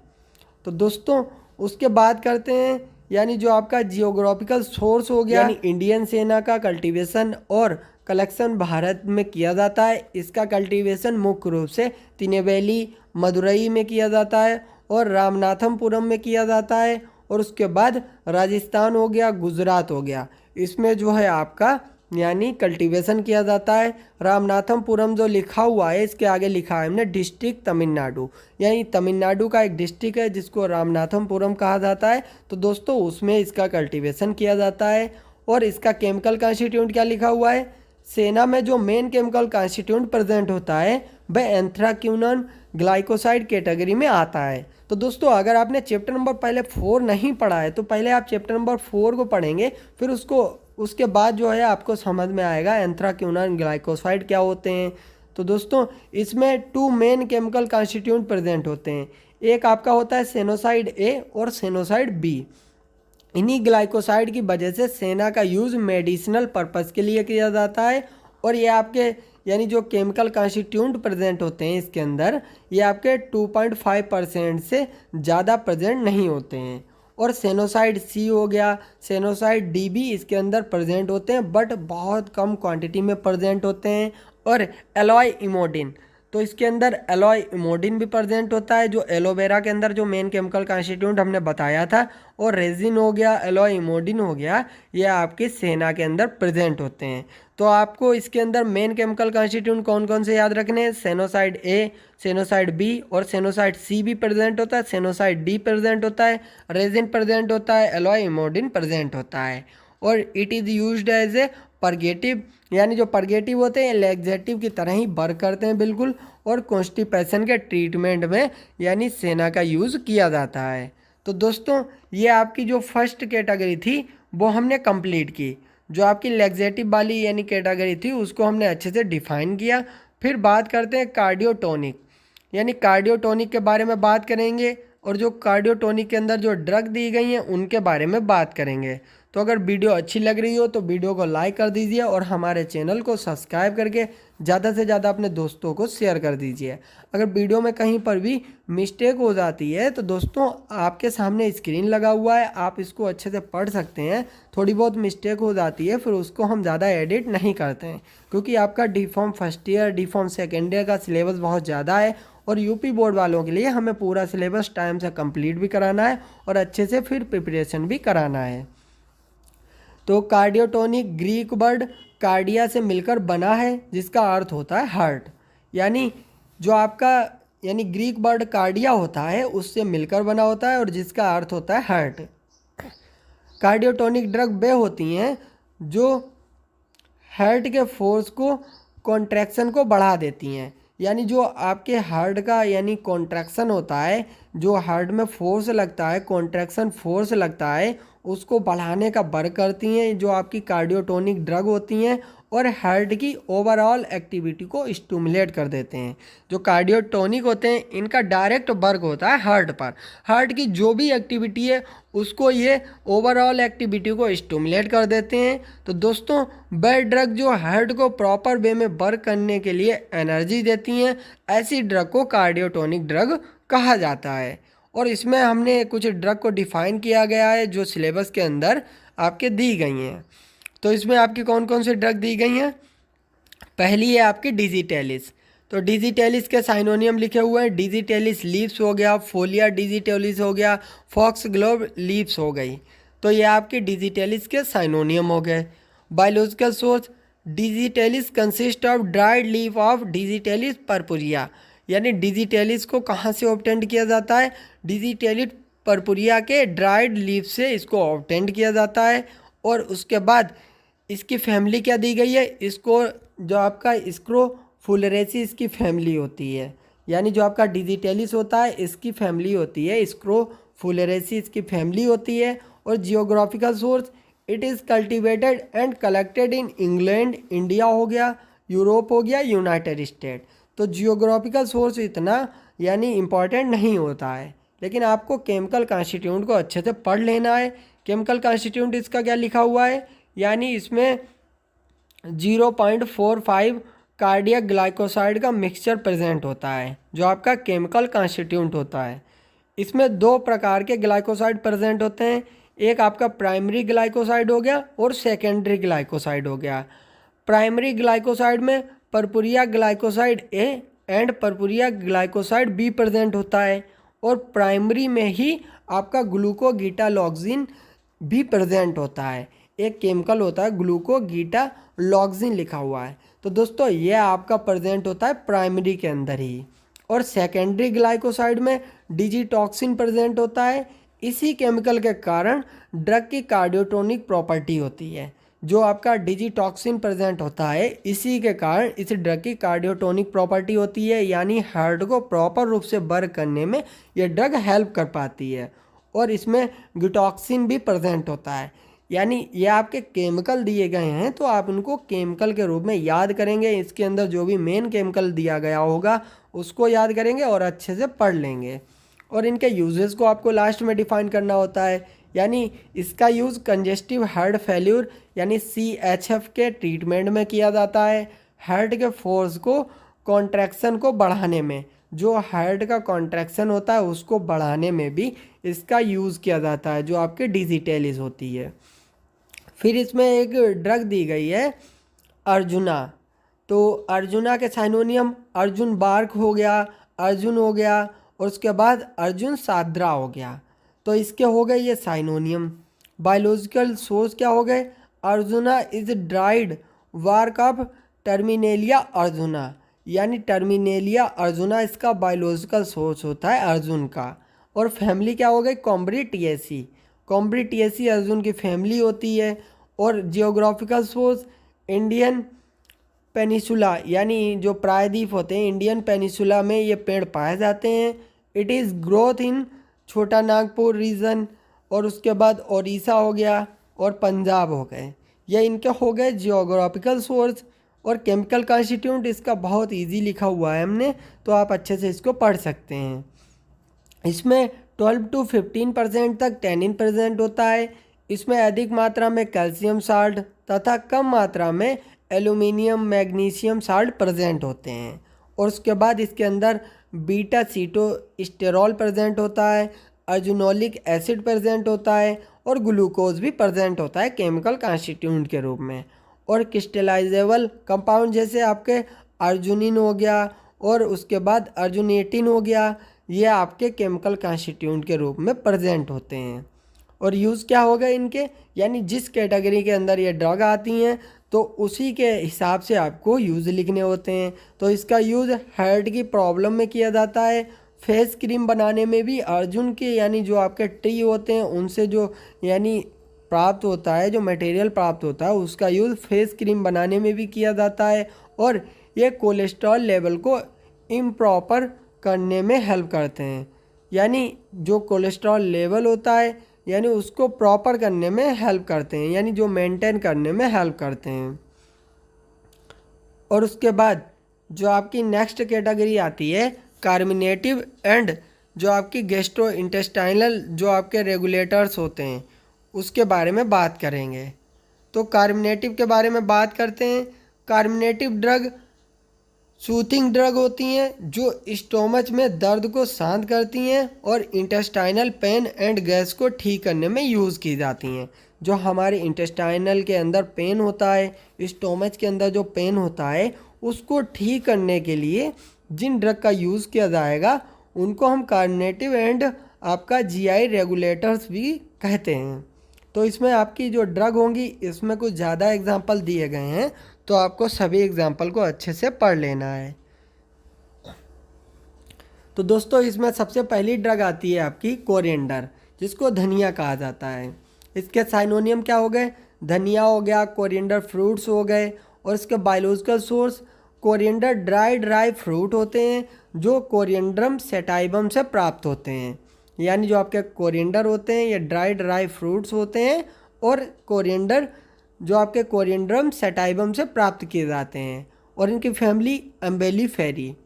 तो दोस्तों उसके बाद करते हैं, यानी जो आपका जियोग्राफिकल सोर्स हो गया, यानी इंडियन सेना का कल्टीवेशन और कलेक्शन भारत में किया जाता है। इसका कल्टीवेशन मुख्य रूप से तिनेवेली, मदुरई में किया जाता है और रामनाथपुरम में किया जाता है। और उसके बाद राजस्थान हो गया, गुजरात हो गया, इसमें जो है आपका यानी कल्टीवेशन किया जाता है। रामनाथपुरम जो लिखा हुआ है इसके आगे लिखा है हमने डिस्ट्रिक्ट तमिलनाडु, यानी तमिलनाडु का एक डिस्ट्रिक्ट है जिसको रामनाथपुरम कहा जाता है। तो दोस्तों उसमें इसका कल्टीवेशन किया जाता है। और इसका केमिकल कॉन्स्टिट्यूएंट क्या लिखा हुआ है, सेना में जो मेन केमिकल कॉन्स्टिट्यूएंट प्रेजेंट होता है वह एंथ्राक्विनोन ग्लाइकोसाइड कैटेगरी में आता है। तो दोस्तों अगर आपने चैप्टर नंबर पहले 4 नहीं पढ़ा है तो पहले आप चैप्टर नंबर 4 को पढ़ेंगे, फिर उसके बाद जो है आपको समझ में आएगा एंथ्राक्विनोन ग्लाइकोसाइड क्या होते हैं। तो दोस्तों इसमें 2 मेन केमिकल कॉन्स्टिट्यूएंट प्रेजेंट होते हैं, एक आपका होता है सेनोसाइड A और सेनोसाइड B। इन्हीं ग्लाइकोसाइड की वजह से सेना का यूज़ मेडिसिनल पर्पस के लिए किया जाता है। और ये आपके यानी जो केमिकल कॉन्स्टिट्यूएंट प्रेजेंट होते हैं इसके अंदर, ये आपके 2.5% से ज़्यादा प्रेजेंट नहीं होते हैं। और सेनोसाइड C हो गया, सेनोसाइड D भी इसके अंदर प्रेजेंट होते हैं बट बहुत कम क्वांटिटी में प्रेजेंट होते हैं। और एलॉय इमोडिन, तो इसके अंदर एलॉय इमोडिन भी प्रेजेंट होता है, जो एलोवेरा के अंदर जो मेन केमिकल कॉन्स्टिट्यूएंट हमने बताया था। और रेजिन हो गया, एलॉय इमोडिन हो गया, ये आपकी सेना के अंदर प्रेजेंट होते हैं। तो आपको इसके अंदर मेन केमिकल कॉन्स्टिट्यूएंट कौन कौन से याद रखने हैं, सेनोसाइड A, सेनोसाइड B और सेनोसाइड C भी प्रेजेंट होता है, सेनोसाइड D प्रेजेंट होता है, रेजिन प्रेजेंट होता है, एलॉय इमोडिन प्रेजेंट होता है। और it is used as a purgative, यानी जो परगेटिव होते हैं लैक्सेटिव की तरह ही वर्क करते हैं बिल्कुल। और कॉन्स्टिपेशन के ट्रीटमेंट में यानी सेना का यूज़ किया जाता है। तो दोस्तों ये आपकी जो फर्स्ट कैटेगरी थी वो हमने कंप्लीट की। जो आपकी लैक्सेटिव वाली यानी कैटेगरी थी उसको हमने अच्छे से डिफाइन किया। फिर बात करते हैं कार्डियोटोनिक, यानी कार्डियोटोनिक के बारे में बात करेंगे और जो कार्डियोटोनिक के अंदर जो ड्रग दी गई हैं उनके बारे में बात करेंगे। तो अगर वीडियो अच्छी लग रही हो तो वीडियो को लाइक कर दीजिए और हमारे चैनल को सब्सक्राइब करके ज़्यादा से ज़्यादा अपने दोस्तों को शेयर कर dीजिए। अगर वीडियो में कहीं पर भी मिस्टेक हो जाती है तो दोस्तों आपके सामने स्क्रीन लगा हुआ है, आप इसको अच्छे से पढ़ सकते हैं। थोड़ी बहुत मिस्टेक हो जाती है फिर उसको हम ज़्यादा एडिट नहीं करते हैं, क्योंकि आपका D.Pharm first year, D.Pharm second year का सिलेबस बहुत ज़्यादा है और यूपी बोर्ड वालों के लिए हमें पूरा सिलेबस टाइम से कंप्लीट भी कराना है और अच्छे से फिर प्रिपरेशन भी कराना है। तो कार्डियोटोनिक ग्रीक वर्ड कार्डिया से मिलकर बना है जिसका अर्थ होता है हार्ट, यानी जो आपका यानी ग्रीक वर्ड कार्डिया होता है उससे मिलकर बना होता है और जिसका अर्थ होता है हार्ट। कार्डियोटोनिक ड्रग वे होती हैं जो हार्ट के फोर्स को कॉन्ट्रैक्शन को बढ़ा देती हैं, यानी जो आपके हार्ट का यानी कॉन्ट्रैक्शन होता है, जो हार्ट में फोर्स लगता है, कॉन्ट्रैक्शन फोर्स लगता है, उसको बढ़ाने का वर्क करती हैं जो आपकी कार्डियोटोनिक ड्रग होती हैं और हार्ट की ओवरऑल एक्टिविटी को स्टिमुलेट कर देते हैं। जो कार्डियोटोनिक होते हैं इनका डायरेक्ट वर्क होता है हार्ट पर, हार्ट की जो भी एक्टिविटी है उसको ये ओवरऑल एक्टिविटी को स्टिमुलेट कर देते हैं। तो दोस्तों वह ड्रग जो हार्ट को प्रॉपर वे में वर्क करने के लिए एनर्जी देती हैं, ऐसी ड्रग को कार्डियोटोनिक ड्रग कहा जाता है। और इसमें हमने कुछ ड्रग को डिफ़ाइन किया गया है जो सिलेबस के अंदर आपके दी गई हैं। तो इसमें आपकी कौन कौन सी ड्रग दी गई हैं, पहली है आपकी डिजिटेलिस। तो डिजिटेलिस के साइनोनियम लिखे हुए हैं, डिजिटेलिस लीव्स हो गया, फोलिया डिजिटेलिस हो गया, फॉक्स ग्लोव लीव्स हो गई। तो ये आपके डिजिटेलिस के साइनोनियम हो गए। Biological source, digitalis consist of dried leaf of digitalis purpurea, यानी डिजिटेलिस को कहाँ से ऑब्टेंड किया जाता है, डिजिटेलिस पर्पुरिया के ड्राइड लीफ से इसको ऑब्टेंड किया जाता है। और उसके बाद इसकी फैमिली क्या दी गई है, इसको जो आपका स्क्रोफुलरेसी इसकी फैमिली होती है, यानी जो आपका डिजिटेलिस होता है इसकी फैमिली होती है फुलेरेसी इसकी फैमिली होती है। और geographical source, it is cultivated and collected in England, India हो गया, यूरोप हो गया, यूनाइटेड स्टेट। तो जियोग्राफिकल सोर्स इतना यानी इम्पॉर्टेंट नहीं होता है, लेकिन आपको केमिकल कॉन्स्टिट्यूंट को अच्छे से पढ़ लेना है। केमिकल कॉन्स्टिट्यूंट इसका क्या लिखा हुआ है, यानी इसमें 0.45 कार्डियक ग्लाइकोसाइड का मिक्सचर प्रेजेंट होता है, जो आपका केमिकल कॉन्स्टिट्यूंट होता है। इसमें दो प्रकार के ग्लाइकोसाइड प्रेजेंट होते हैं, एक आपका प्राइमरी ग्लाइकोसाइड हो गया और सेकेंडरी ग्लाइकोसाइड हो गया। प्राइमरी ग्लाइकोसाइड में परपुरिया glycoside A and परपुरिया glycoside be present होता है, और प्राइमरी में ही आपका ग्लूकोगीटालॉक्सिन भी प्रेजेंट होता है। एक केमिकल होता है ग्लूकोगीटालॉक्सिन लिखा हुआ है। तो दोस्तों ये आपका प्रेजेंट होता है प्राइमरी के अंदर ही। और सेकेंडरी ग्लाइकोसाइड में डिजिटॉक्सिन प्रेजेंट होता है। इसी केमिकल के कारण ड्रग की कार्डियोटोनिक प्रॉपर्टी होती है। जो आपका डिजिटॉक्सिन प्रेजेंट होता है, इसी के कारण इस ड्रग की कार्डियोटोनिक प्रॉपर्टी होती है, यानी हार्ट को प्रॉपर रूप से वर्क करने में यह ड्रग हेल्प कर पाती है। और इसमें गिटॉक्सिन भी प्रेजेंट होता है। यानी ये आपके केमिकल दिए गए हैं, तो आप इनको केमिकल के रूप में याद करेंगे। इसके अंदर जो भी मेन केमिकल दिया गया होगा उसको याद करेंगे और अच्छे से पढ़ लेंगे। और इनके यूजेस को आपको लास्ट में डिफाइन करना होता है। यानी इसका यूज़ कंजेस्टिव हार्ट फेल्यूर यानी CHF के ट्रीटमेंट में किया जाता है। हार्ट के फोर्स को कॉन्ट्रैक्शन को बढ़ाने में, जो हार्ट का कॉन्ट्रैक्शन होता है उसको बढ़ाने में भी इसका यूज़ किया जाता है, जो आपके डिजिटेलिस होती है। फिर इसमें एक ड्रग दी गई है अर्जुना। तो अर्जुना के साइनोनियम अर्जुन बार्क हो गया, अर्जुन हो गया, और उसके बाद अर्जुन साद्रा हो गया। तो इसके हो गए ये साइनोनियम। बायोलॉजिकल सोर्स क्या हो गए, अर्जुना इज ड्राइड वार्क ऑफ टर्मिनेलिया अर्जुना, यानी टर्मिनेलिया अर्जुना इसका बायोलॉजिकल सोर्स होता है अर्जुन का। और फैमिली क्या हो गई, कॉम्ब्रिटिएसी। कॉम्ब्रिटिएसी अर्जुन की फैमिली होती है। और जियोग्राफिकल सोर्स इंडियन पेनिसुला, यानी जो प्रायद्वीप होते हैं इंडियन पेनिसुला में ये पेड़ पाए जाते हैं। इट इज़ ग्रोथ इन छोटा नागपुर रीजन, और उसके बाद ओडिशा हो गया और पंजाब हो गए। ये इनके हो गए जियोग्राफिकल सोर्स। और केमिकल कॉन्स्टिट्यूंट इसका बहुत इजी लिखा हुआ है हमने, तो आप अच्छे से इसको पढ़ सकते हैं। इसमें 12 to 15% तक टैनिन प्रेजेंट होता है। इसमें अधिक मात्रा में कैल्शियम साल्ट तथा कम मात्रा में एल्यूमिनियम मैग्नीशियम साल्ट प्रेजेंट होते हैं। और उसके बाद इसके अंदर बीटा सीटोस्टेरॉल प्रेजेंट होता है, अर्जुनोलिक एसिड प्रेजेंट होता है, और ग्लूकोज भी प्रेजेंट होता है केमिकल कॉन्स्टिट्यूंट के रूप में। और क्रिस्टलाइजेबल कंपाउंड जैसे आपके अर्जुनिन हो गया और उसके बाद अर्जुनेटिन हो गया, ये आपके केमिकल कॉन्स्टिट्यूंट के रूप में प्रेजेंट होते हैं। और यूज़ क्या होगा इनके, यानी जिस कैटेगरी के अंदर ये ड्रग आती हैं तो उसी के हिसाब से आपको यूज़ लिखने होते हैं। तो इसका यूज़ हार्ट की प्रॉब्लम में किया जाता है। फेस क्रीम बनाने में भी अर्जुन के यानी जो आपके ट्री होते हैं उनसे जो यानी प्राप्त होता है, जो मटेरियल प्राप्त होता है उसका यूज़ फेस क्रीम बनाने में भी किया जाता है। और ये कोलेस्ट्रॉल लेवल को इम्प्रॉपर करने में हेल्प करते हैं, यानी जो कोलेस्ट्रॉल लेवल होता है यानी उसको प्रॉपर करने में हेल्प करते हैं, यानी जो मेंटेन करने में हेल्प करते हैं। और उसके बाद जो आपकी नेक्स्ट कैटेगरी आती है कार्मिनेटिव एंड जो आपकी गैस्ट्रो इंटेस्टाइनल जो आपके रेगुलेटर्स होते हैं उसके बारे में बात करेंगे। तो कार्मिनेटिव के बारे में बात करते हैं। कार्मिनेटिव ड्रग सूथिंग ड्रग होती हैं जो स्टोमच में दर्द को शांत करती हैं और इंटेस्टाइनल पेन एंड गैस को ठीक करने में यूज़ की जाती हैं। जो हमारे इंटेस्टाइनल के अंदर पेन होता है, स्टोमच के अंदर जो पेन होता है उसको ठीक करने के लिए जिन ड्रग का यूज़ किया जाएगा उनको हम कार्मिनेटिव एंड आपका GI रेगुलेटर्स भी कहते हैं। तो इसमें आपकी जो ड्रग होंगी इसमें कुछ ज़्यादा एग्जाम्पल दिए गए हैं, तो आपको सभी एग्जाम्पल को अच्छे से पढ़ लेना है। तो दोस्तों इसमें सबसे पहली ड्रग आती है आपकी कोरिएंडर, जिसको धनिया कहा जाता है। इसके साइनोनियम क्या हो गए, धनिया हो गया, कोरिएंडर फ्रूट्स हो गए। और इसके biological source coriander dry fruit होते हैं जो कोरिएंड्रम सेटाइबम से प्राप्त होते हैं। यानी जो आपके कोरिएंडर होते हैं ये ड्राई फ्रूट्स होते हैं, और कोरिएंडर जो आपके कोरिएंडरम सैटाइवम से प्राप्त किए जाते हैं। और इनकी फैमिली अम्बेलिफेरी,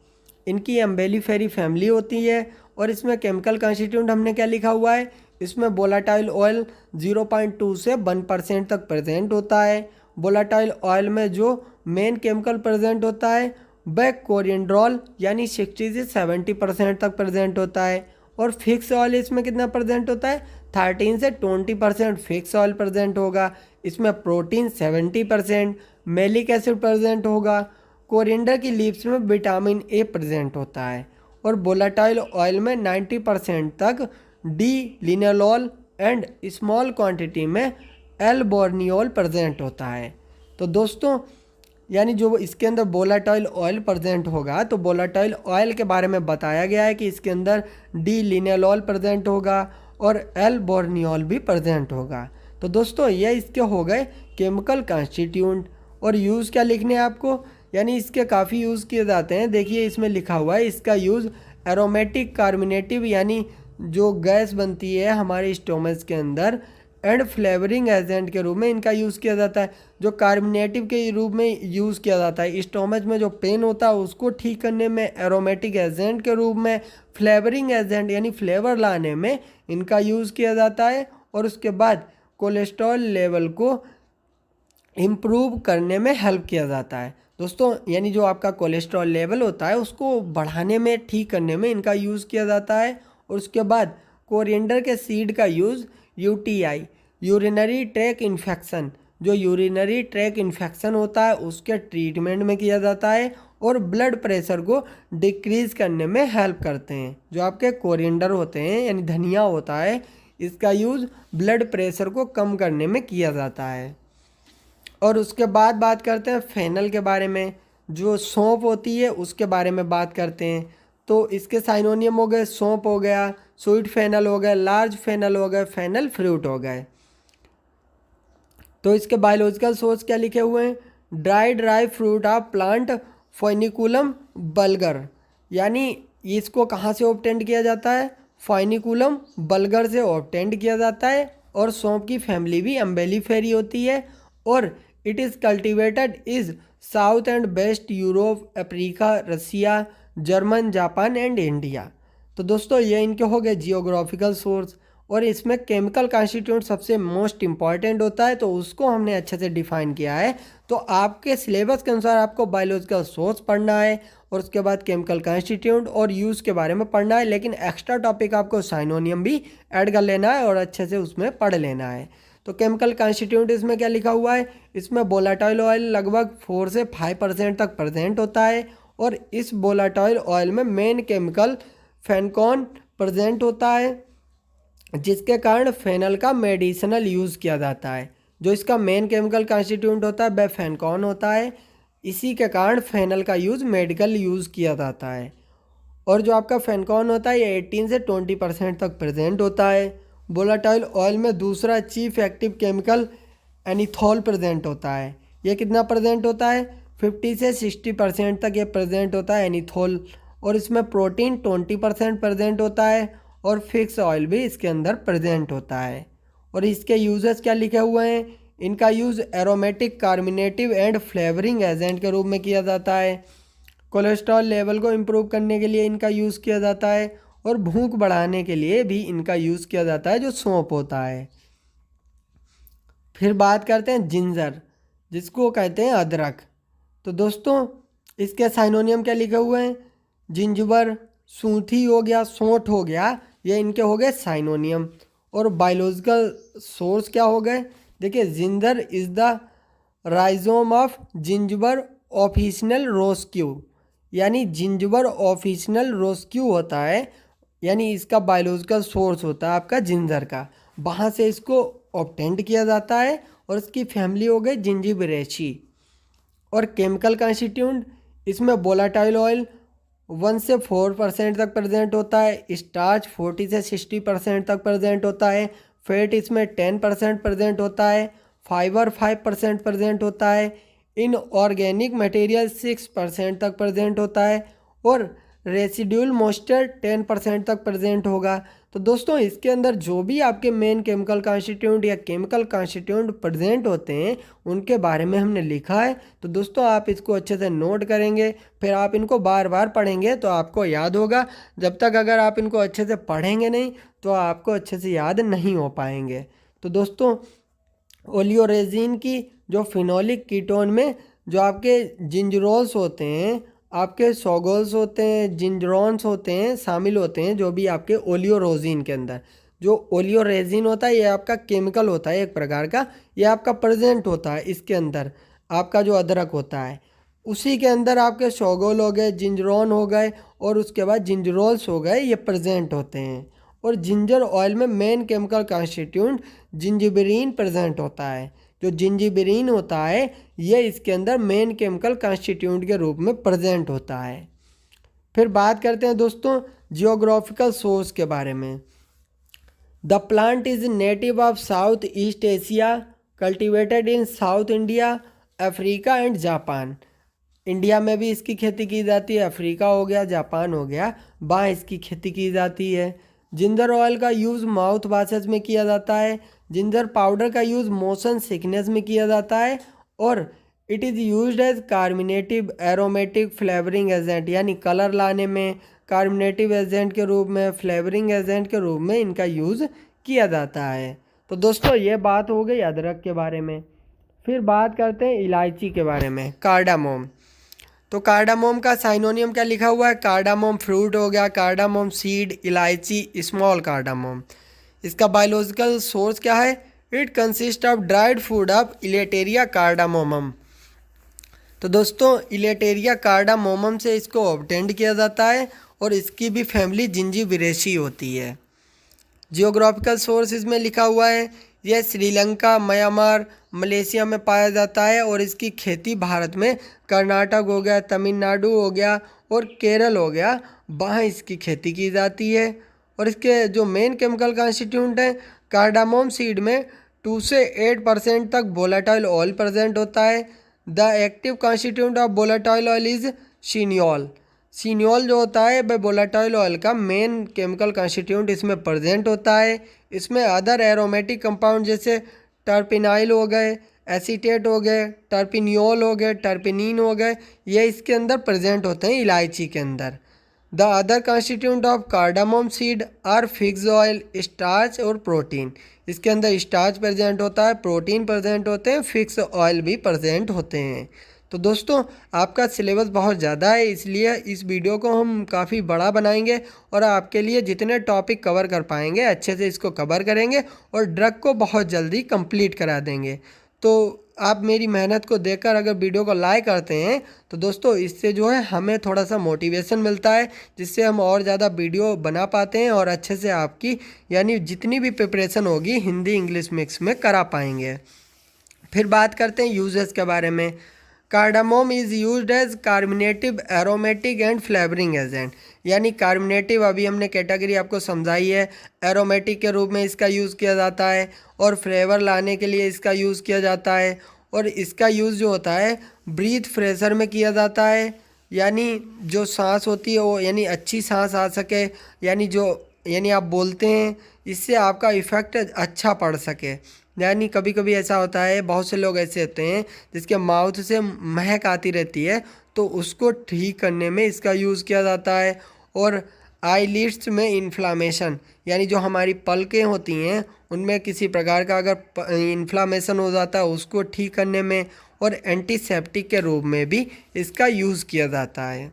इनकी अम्बेलिफेरी फैमिली होती है। और इसमें केमिकल कॉन्स्टिट्यूएंट हमने क्या लिखा हुआ है, इसमें वोलेटाइल ऑयल 0.2 से 1% तक प्रेजेंट होता है। वोलेटाइल ऑयल में जो मेन केमिकल प्रेजेंट होता है वह कोरिएंड्रोल यानी 60 से 70% तक प्रेजेंट होता है। और फिक्स ऑयल इसमें कितना प्रेजेंट होता है, 13 से 20% फिक्स ऑयल प्रेजेंट होगा। इसमें प्रोटीन 70%, मैलिक एसिड प्रेजेंट होगा। कोरिएंडर की लीव्स में विटामिन ए प्रेजेंट होता है। और वोलेटाइल ऑयल में 90% तक डी लिनोलॉल एंड स्मॉल क्वांटिटी में एल बोर्नियोल प्रेजेंट होता है। तो दोस्तों यानी जो इसके अंदर वोलेटाइल ऑयल प्रेजेंट होगा, तो वोलेटाइल ऑयल के बारे में बताया गया है कि इसके अंदर डी लिनोलॉल प्रेजेंट होगा और एल बोर्नियोल भी प्रेजेंट होगा। तो दोस्तों ये इसके हो गए केमिकल कॉन्स्टिट्यूएंट। और यूज़ क्या लिखने हैं आपको, यानी इसके काफ़ी यूज़ किए जाते हैं। देखिए इसमें लिखा हुआ है इसका यूज़ एरोमेटिक कार्बोनेटिव यानी जो गैस बनती है हमारे स्टोमच के अंदर, एंड फ्लेवरिंग एजेंट के रूप में इनका यूज़ किया जाता है। जो कार्बोनेटिव के रूप में यूज़ किया जाता है, स्टोमच में जो पेन होता है उसको ठीक करने में एरोमेटिक एजेंट के रूप में, फ्लेवरिंग एजेंट यानी फ्लेवर लाने में इनका यूज़ किया जाता है। और उसके बाद कोलेस्ट्रॉल लेवल को इम्प्रूव करने में हेल्प किया जाता है दोस्तों। यानी जो आपका कोलेस्ट्रॉल लेवल होता है उसको बढ़ाने में, ठीक करने में इनका यूज़ किया जाता है। और उसके बाद कोरिएंडर के सीड का use UTI urinary track infection, जो यूरिनरी ट्रैक इन्फेक्शन होता है उसके ट्रीटमेंट में किया जाता है। और ब्लड प्रेशर को डिक्रीज़ करने में हेल्प करते हैं। जो आपके कोरिएंडर होते हैं यानी धनिया होता है, इसका यूज़ ब्लड प्रेशर को कम करने में किया जाता है। और उसके बाद बात करते हैं फेनल के बारे में। जो सौंफ होती है उसके बारे में बात करते हैं। तो इसके साइनोनियम हो गए, सौंफ हो गया, स्वीट फेनल हो गए, लार्ज फेनल हो गए, फेनल फ्रूट हो गए। तो इसके बायोलॉजिकल सोर्स क्या लिखे हुए हैं, dry fruit of plant foeniculum vulgare, यानी इसको कहाँ से ऑब्टेंड किया जाता है, फोइनिकुलम बल्गर से ऑब्टेंड किया जाता है। और सौंफ की फैमिली भी अम्बेलिफेरी होती है। और it is cultivated is south and west Europe, Africa, Russia, German, Japan and India. तो दोस्तों ये इनके हो गए जियोग्राफिकल सोर्स। और इसमें केमिकल कॉन्स्टिट्यूएंट सबसे मोस्ट इम्पॉर्टेंट होता है, तो उसको हमने अच्छे से डिफाइन किया है। तो आपके सिलेबस के अनुसार आपको बायोलॉजिकल सोर्स पढ़ना है और उसके बाद केमिकल कॉन्स्टिट्यूएंट और यूज़ के बारे में पढ़ना है। लेकिन एक्स्ट्रा टॉपिक आपको साइनोनियम भी ऐड कर लेना है और अच्छे से उसमें पढ़ लेना है। तो केमिकल कॉन्स्टिट्यूएंट इसमें क्या लिखा हुआ है, इसमें वोलेटाइल ऑयल लगभग 4 से 5% तक प्रेजेंट होता है। और इस वोलेटाइल ऑयल में मेन केमिकल फेनकॉन प्रेजेंट होता है, जिसके कारण फेनल का मेडिसिनल यूज़ किया जाता है। जो इसका मेन केमिकल कॉन्स्टिट्यूएंट होता है वह फेनकॉन होता है। इसी के कारण फेनल का यूज़ मेडिकल यूज़ किया जाता है। और जो आपका फेनकॉन होता है ये 18 से 20% तक प्रेजेंट होता है। वोलेटाइल ऑयल में दूसरा चीफ एक्टिव केमिकल एनीथॉल प्रेजेंट होता है। ये कितना प्रेजेंट होता है, 50 से 60% तक ये प्रेजेंट होता है एनीथॉल। और इसमें प्रोटीन 20% प्रेजेंट होता है और फिक्स ऑयल भी इसके अंदर प्रेजेंट होता है। और इसके यूजेस क्या लिखे हुए हैं, इनका use aromatic कार्बोनेटिव and flavouring agent के रूप में किया जाता है। कोलेस्ट्रॉल लेवल को इम्प्रूव करने के लिए इनका यूज़ किया जाता है। और भूख बढ़ाने के लिए भी इनका यूज़ किया जाता है, जो सौंफ होता है। फिर बात करते हैं जिंजर, जिसको कहते हैं अदरक। तो दोस्तों इसके साइनोनियम क्या लिखे हुए हैं, जिंजबर, सूंठी हो गया, सौंठ हो गया, ये इनके हो गए साइनोनियम। और बायोलॉजिकल सोर्स क्या हो गए, देखिए ginger is the rhizome of zingiber officinale roscoe, यानी जिंजबर ऑफिशिनल रोस्क्यू होता है, यानी इसका बायोलॉजिकल सोर्स होता है आपका जिंजर का, वहाँ से इसको ऑब्टेंड किया जाता है। और इसकी फैमिली हो गई जिंजिबरेसी। और केमिकल कॉन्स्टिट्यूएंट इसमें वोलेटाइल ऑयल 1 से 4% तक प्रेजेंट होता है। स्टार्च 40 से 60% तक प्रेजेंट होता है। फैट इसमें 10% प्रेजेंट होता है। फाइबर 5% प्रेजेंट होता है। इनऑर्गेनिक मटेरियल 6% तक प्रेजेंट होता है। और रेसिड्यूल मॉइस्चर 10% तक प्रेजेंट होगा। तो दोस्तों इसके अंदर जो भी आपके मेन केमिकल कॉन्स्टिट्यूएंट या केमिकल कॉन्स्टिट्यूएंट प्रेजेंट होते हैं उनके बारे में हमने लिखा है। तो दोस्तों आप इसको अच्छे से नोट करेंगे, फिर आप इनको बार बार पढ़ेंगे तो आपको याद होगा। जब तक अगर आप इनको अच्छे से पढ़ेंगे नहीं तो आपको अच्छे से याद नहीं हो पाएंगे। तो दोस्तों ओलियोरेजिन की जो फिनोलिक कीटोन में जो आपके जिंजरोल्स होते हैं, आपके सोगोल्स होते हैं, जिंजरोन्स होते हैं, शामिल होते हैं जो भी आपके ओलियोरोजिन के अंदर। जो ओलियोरेजिन होता है ये आपका केमिकल होता है एक प्रकार का, ये आपका प्रेजेंट होता है इसके अंदर। आपका जो अदरक होता है उसी के अंदर आपके सोगोल हो गए, जिंजरोन हो गए और उसके बाद जिंजरोल्स हो गए, ये प्रेजेंट होते हैं। और जिंजर ऑयल में मेन केमिकल कॉन्स्टिट्यूएंट जिंजिबेरिन प्रेजेंट होता है। जो जिंजिबेरिन होता है ये इसके अंदर मेन केमिकल कॉन्स्टिट्यूएंट के रूप में प्रेजेंट होता है। फिर बात करते हैं दोस्तों जियोग्राफिकल सोर्स के बारे में। The plant is native of south east Asia, cultivated in south India, Africa and Japan. India में भी इसकी खेती की जाती है, अफ्रीका हो गया, जापान हो गया, वहाँ इसकी खेती की जाती है। जिंजर ऑयल का यूज़ माउथ वाशेस में किया जाता है। जिंजर पाउडर का यूज़ मोशन सिकनेस में किया जाता है। और it is used as carminative aromatic flavouring agent, यानी कलर लाने में कार्मिनेटिव एजेंट के रूप में, फ्लेवरिंग एजेंट के रूप में इनका यूज़ किया जाता है। तो दोस्तों ये बात हो गई अदरक के बारे में। फिर बात करते हैं इलायची के बारे में, कार्डामोम। तो कार्डामोम का साइनोनियम क्या लिखा हुआ है? कार्डामोम फ्रूट हो गया, कार्डामोम सीड, इलायची स्मॉल कार्डामोम। इसका बायोलॉजिकल सोर्स क्या है? It consist of dried food of elettaria cardamomum. तो दोस्तों इलेटेरिया कार्डामोमम से इसको ऑब्टेंड किया जाता है और इसकी भी फैमिली जिंजीबिरेसी होती है। जियोग्राफिकल सोर्स इसमें लिखा हुआ है, यह श्रीलंका, म्यांमार, मलेशिया में पाया जाता है और इसकी खेती भारत में कर्नाटक हो गया, तमिलनाडु हो गया और केरल हो गया, वहाँ इसकी खेती की जाती है। और इसके जो मेन केमिकल कॉन्स्टिट्यूएंट हैं, कार्डामोम सीड में 2 से 8% तक वोलेटाइल ऑयल प्रेजेंट होता है। The active constituent of volatile oil is cineole. Cineole जो होता है वह वोलेटाइल ऑयल का मेन केमिकल कॉन्स्टिट्यूएंट इसमें प्रेजेंट होता है। इसमें अदर एरोमेटिक कंपाउंड जैसे टर्पिनाइल हो गए, एसीटेट हो गए, टर्पिनियोल हो गए, टर्पिनिन हो गए, ये इसके अंदर प्रेजेंट होते हैं इलायची के अंदर। The other constituent of cardamom seed are fix oil, starch और प्रोटीन। इसके अंदर स्टार्च प्रेजेंट होता है, प्रोटीन प्रेजेंट होते हैं, फिक्स ऑयल भी प्रेजेंट होते हैं। तो दोस्तों आपका सिलेबस बहुत ज़्यादा है, इसलिए इस वीडियो को हम काफ़ी बड़ा बनाएंगे और आपके लिए जितने टॉपिक कवर कर पाएंगे अच्छे से इसको कवर करेंगे और ड्रग को बहुत जल्दी कंप्लीट करा देंगे। तो आप मेरी मेहनत को देखकर अगर वीडियो को लाइक करते हैं तो दोस्तों इससे जो है हमें थोड़ा सा मोटिवेशन मिलता है, जिससे हम और ज़्यादा वीडियो बना पाते हैं और अच्छे से आपकी यानी जितनी भी प्रिपरेशन होगी हिंदी इंग्लिश मिक्स में करा पाएंगे। फिर बात करते हैं यूजेस के बारे में। Cardamom is used as carminative aromatic and flavouring agent, यानी कार्मिनेटिव अभी हमने कैटेगरी आपको समझाई है, एरोमेटिक के रूप में इसका यूज़ किया जाता है और फ्लेवर लाने के लिए इसका यूज़ किया जाता है। और इसका यूज़ जो होता है ब्रीथ फ्रेशर में किया जाता है, यानी जो सांस होती है वो यानी अच्छी सांस आ सके, यानी आप बोलते हैं इससे आपका इफ़ेक्ट अच्छा पड़ सके। यानी कभी कभी ऐसा होता है, बहुत से लोग ऐसे होते हैं जिसके माउथ से महक आती रहती है, तो उसको ठीक करने में इसका यूज़ किया जाता है। और आईलिड्स में इन्फ्लामेशन, यानी जो हमारी पलकें होती हैं उनमें किसी प्रकार का अगर इन्फ्लामेशन हो जाता है उसको ठीक करने में, और एंटीसेप्टिक के रूप में भी इसका यूज़ किया जाता है।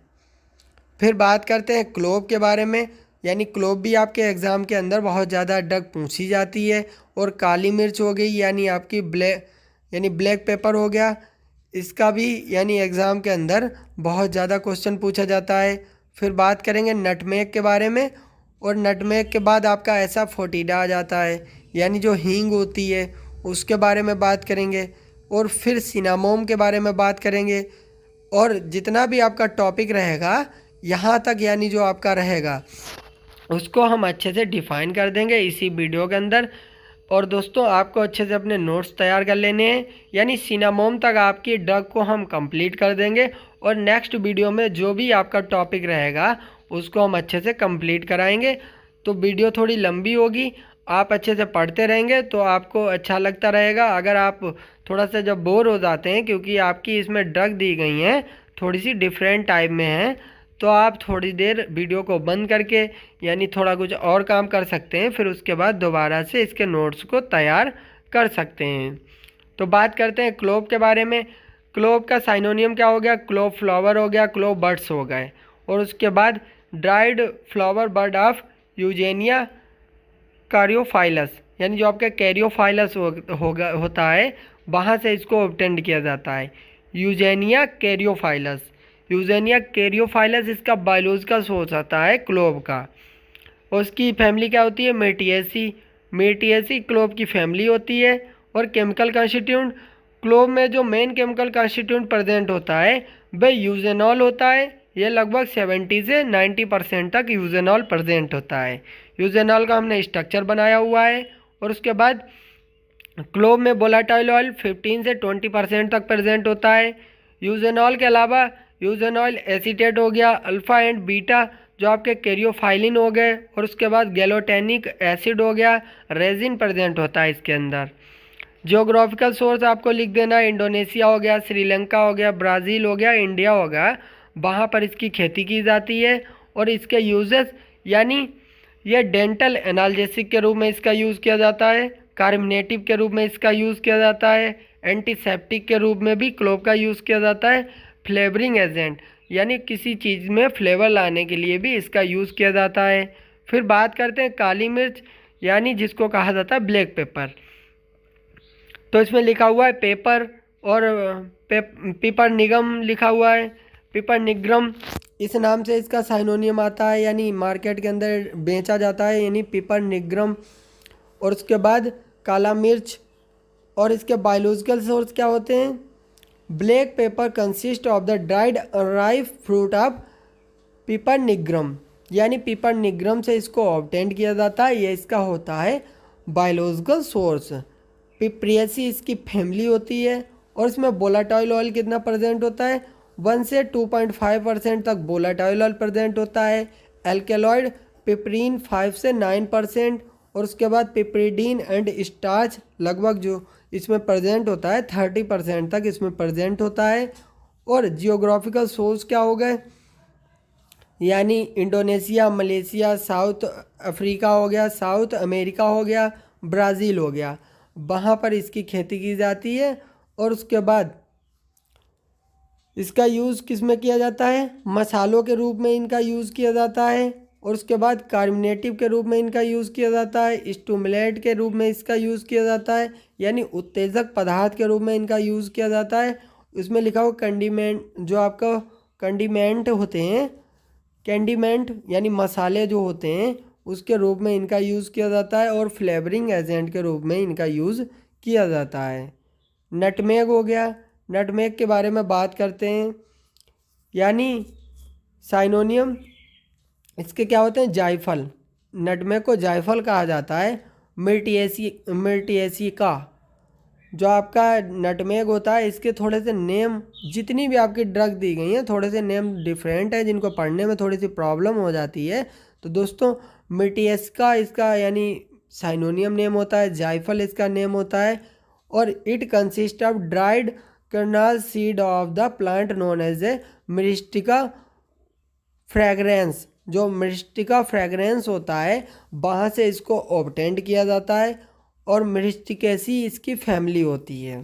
फिर बात करते हैं क्लोव के बारे में, यानी क्लोव भी आपके एग्ज़ाम के अंदर बहुत ज़्यादा ड्रग पूछी जाती है। और काली मिर्च हो गई यानी आपकी ब्लैक पेपर हो गया, इसका भी यानी एग्ज़ाम के अंदर बहुत ज़्यादा क्वेश्चन पूछा जाता है। फिर बात करेंगे नटमेग के बारे में, और नटमेग के बाद आपका ऐसा फोटिडा आ जाता है, यानी जो हींग होती है उसके बारे में बात करेंगे। और फिर सिनामोम के बारे में बात करेंगे। और जितना भी आपका टॉपिक रहेगा यहाँ तक, यानी जो आपका रहेगा उसको हम अच्छे से डिफ़ाइन कर देंगे इसी वीडियो के अंदर। और दोस्तों आपको अच्छे से अपने नोट्स तैयार कर लेने हैं, यानी सिनामोम तक आपकी ड्रग को हम कंप्लीट कर देंगे और नेक्स्ट वीडियो में जो भी आपका टॉपिक रहेगा उसको हम अच्छे से कंप्लीट कराएंगे। तो वीडियो थोड़ी लंबी होगी, आप अच्छे से पढ़ते रहेंगे तो आपको अच्छा लगता रहेगा। अगर आप थोड़ा सा जब बोर हो जाते हैं, क्योंकि आपकी इसमें ड्रग दी गई हैं थोड़ी सी डिफरेंट टाइप में हैं, तो आप थोड़ी देर वीडियो को बंद करके यानी थोड़ा कुछ और काम कर सकते हैं, फिर उसके बाद दोबारा से इसके नोट्स को तैयार कर सकते हैं। तो बात करते हैं क्लोव के बारे में। क्लोव का साइनोनियम क्या हो गया? क्लोव फ्लावर हो गया, क्लोव बर्ड्स हो गए। और उसके बाद dried flower bird of Eugenia कैरियोफाइलस, यानी जो आपका कैरियोफाइलस होता है वहाँ से इसको ऑब्टेंड किया जाता है। यूजेनिया कैरियोफाइलस, यूजेनिया कैरियोफाइलस इसका बायोलॉजिकल सोर्स आता है क्लोव का। उसकी फैमिली क्या होती है? मेटिएसी। मेटिएसी क्लोव की फैमिली होती है। और केमिकल कॉन्स्टिट्यूंट, क्लोव में जो मेन केमिकल कॉन्स्टिट्यूंट प्रेजेंट होता है वह यूजेनॉल होता है। ये लगभग 70 से 90% तक यूजेनॉल प्रेजेंट होता है। यूजेनॉल का हमने स्ट्रक्चर बनाया हुआ है। और उसके बाद क्लोव में वोलेटाइल ऑयल 15 से 20% तक प्रेजेंट होता है। यूजेनॉल के अलावा यूजेनॉल एसीटेट हो गया, अल्फ़ा एंड बीटा जो आपके कैरियोफाइलिन हो गए, और उसके बाद गैलोटेनिक एसिड हो गया, रेजिन प्रेजेंट होता है इसके अंदर। जियोग्राफिकल सोर्स आपको लिख देना, इंडोनेशिया हो गया, श्रीलंका हो गया, ब्राज़ील हो गया, इंडिया हो गया, वहाँ पर इसकी खेती की जाती है। और इसके यूजेस यानी ये डेंटल एनाल्जेसिक के रूप में इसका यूज़ किया जाता है, कार्मिनेटिव के रूप में इसका यूज़ किया जाता है, एंटीसेप्टिक के रूप में भी क्लोव का यूज़ किया जाता है, फ्लेवरिंग एजेंट यानी किसी चीज़ में फ्लेवर लाने के लिए भी इसका यूज़ किया जाता है। फिर बात करते हैं काली मिर्च, यानी जिसको कहा जाता है ब्लैक पेपर। तो इसमें लिखा हुआ है पेपर, और पेपर निगम लिखा हुआ है, पेपर निग्रम इस नाम से इसका साइनोनियम आता है, यानी मार्केट के अंदर बेचा जाता है, यानी पेपर निग्रम। और उसके बाद काला मिर्च, और इसके बायोलॉजिकल सोर्स क्या होते हैं? Black pepper consist of the dried unripe fruit of paper nigrum, यानी पेपर निग्रम से इसको ऑब्टेंड किया जाता है। ये इसका होता है बायोलॉजिकल सोर्स। पिप्रियसी इसकी फैमिली होती है। और इसमें वोलेटाइल ऑयल कितना प्रेजेंट होता है? 1 से 2.5% तक वोलेटाइल ऑयल प्रेजेंट होता है। एल्केलॉइड पिपरीन 5 से 9%, और उसके बाद पिपरीडीन एंड स्टार्च लगभग जो इसमें प्रेजेंट होता है 30% तक इसमें प्रेजेंट होता है। और जियोग्राफिकल सोर्स क्या हो गए? यानी इंडोनेशिया, मलेशिया, साउथ अफ्रीका हो गया, साउथ अमेरिका हो गया, ब्राज़ील हो गया, वहाँ पर इसकी खेती की जाती है। और उसके बाद इसका यूज़ किस में किया जाता है? मसालों के रूप में इनका यूज़ किया जाता है। और उसके बाद कार्मिनेटिव के रूप में इनका यूज़ किया जाता है, स्टूमुलेंट के रूप में इसका यूज़ किया जाता है, यानी उत्तेजक पदार्थ के रूप में इनका यूज़ किया जाता है। इसमें लिखा हुआ कंडीमेंट, जो आपका कंडीमेंट होते हैं, कैंडीमेंट यानी मसाले जो होते हैं उसके रूप में इनका यूज़ किया जाता है। और फ्लेवरिंग एजेंट के रूप में इनका यूज़ किया जाता है। नटमेग हो गया, नटमेग के बारे में बात करते हैं, यानी साइनोनियम इसके क्या होते हैं? जायफल। नटमेग को जायफल कहा जाता है। मिर्टिएसी का जो आपका नटमेग होता है, इसके थोड़े से नेम, जितनी भी आपकी ड्रग दी गई हैं थोड़े से नेम डिफरेंट है, जिनको पढ़ने में थोड़ी सी प्रॉब्लम हो जाती है। तो दोस्तों मिर्टिएस का इसका यानी साइनोनियम नेम होता है, जायफल इसका नेम होता है। और it consist of dried kernel seed of the plant known as a myristica fragrans. जो मिरिस्टिका फ्रेगरेंस होता है वहाँ से इसको ऑब्टेंड किया जाता है। और मिरिस्टिकेसी इसकी फैमिली होती है।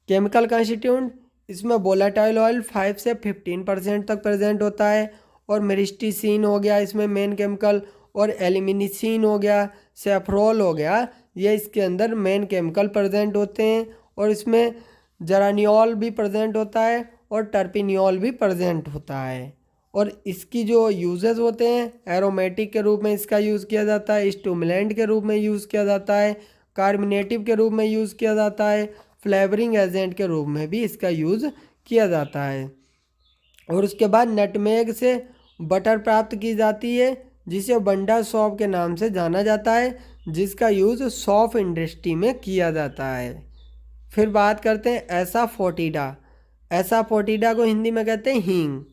केमिकल कॉन्स्टिट्यूंट, इसमें वोलेटाइल ऑयल 5 से 15% तक प्रेजेंट होता है। और मिरिस्टिसिन हो गया इसमें मेन केमिकल, और एलिमिनिसिन हो गया, सेफ्रोल हो गया, ये इसके अंदर मेन केमिकल प्रेजेंट होते हैं। और इसमें जरानियोल भी प्रेजेंट होता है, और टर्पिनियोल भी प्रेजेंट होता है। और इसकी जो यूजेस होते हैं, एरोमेटिक के रूप में इसका यूज़ किया जाता है, स्टूमुलेंट के रूप में यूज़ किया जाता है, कार्मिनेटिव के रूप में यूज़ किया जाता है, फ्लेवरिंग एजेंट के रूप में भी इसका यूज़ किया जाता है। और उसके बाद नटमेग से बटर प्राप्त की जाती है, जिसे बंडा सौंफ के नाम से जाना जाता है, जिसका यूज़ सौंफ इंडस्ट्री में किया जाता है। फिर बात करते हैं एसाफोटिडा। एसाफोटिडा को हिंदी में कहते हैं हींग।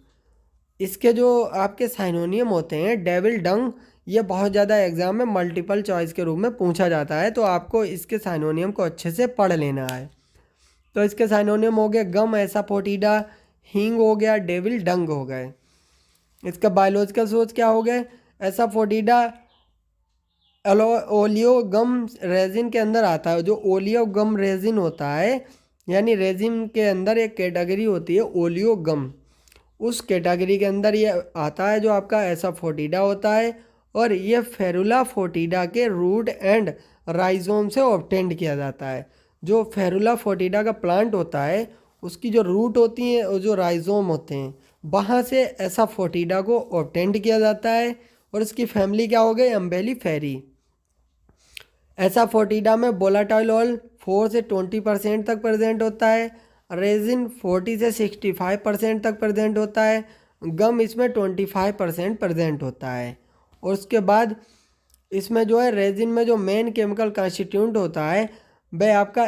इसके जो आपके साइनोनियम होते हैं डेविल डंग, ये बहुत ज़्यादा एग्जाम में मल्टीपल चॉइस के रूप में पूछा जाता है, तो आपको इसके साइनोनियम को अच्छे से पढ़ लेना है। तो इसके साइनोनियम हो गए गम एसाफोटिडा, हींग हो गया, डेविल डंग हो गए। इसका बायोलॉजिकल सोर्स क्या हो गए? एसाफोटिडा ओलियो गम रेजिन के अंदर आता है। जो ओलियो गम रेजिन होता है, यानी रेजिन के अंदर एक कैटेगरी होती है ओलियो गम, उस कैटेगरी के अंदर ये आता है जो आपका एसाफोटिडा होता है। और ये फेरुला फोटिडा के रूट एंड राइजोम से ऑब्टेंड किया जाता है। जो फेरुला फोटिडा का प्लांट होता है, उसकी जो रूट होती हैं और जो राइजोम होते हैं, वहाँ से एसाफोटिडा को ऑब्टेंड किया जाता है। और इसकी फैमिली क्या हो गई? अम्बेलिफेरी। एसाफोटिडा में वोलेटाइल ऑयल 4 से 20% तक प्रेजेंट होता है। रेजिन 40 से 65% तक प्रेजेंट होता है। गम इसमें 25% प्रेजेंट होता है। और उसके बाद इसमें जो है रेजिन में जो मेन केमिकल कॉन्स्टिट्यूएंट होता है वह आपका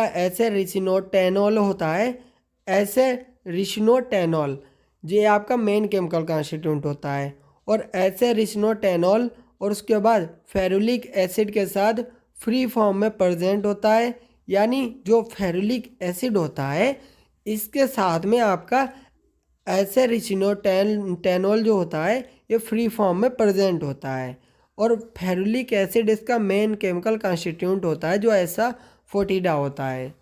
ऐसे रिसिनोटेनॉल होता है। ऐसे रिसिनोटेनॉल ये आपका मेन केमिकल कॉन्स्टिट्यूएंट होता है। और ऐसे रिसिनोटेनॉल और उसके बाद फेरुलिक एसिड के साथ फ्री फॉर्म में प्रेजेंट होता है। यानी जो फेरुलिक एसिड होता है इसके साथ में आपका ऐसे रिसिनोटेनॉल जो होता है ये फ्री फॉर्म में प्रेजेंट होता है। और फेरुलिक एसिड इसका मेन केमिकल कॉन्स्टिट्यूएंट होता है जो एसाफोटिडा होता है।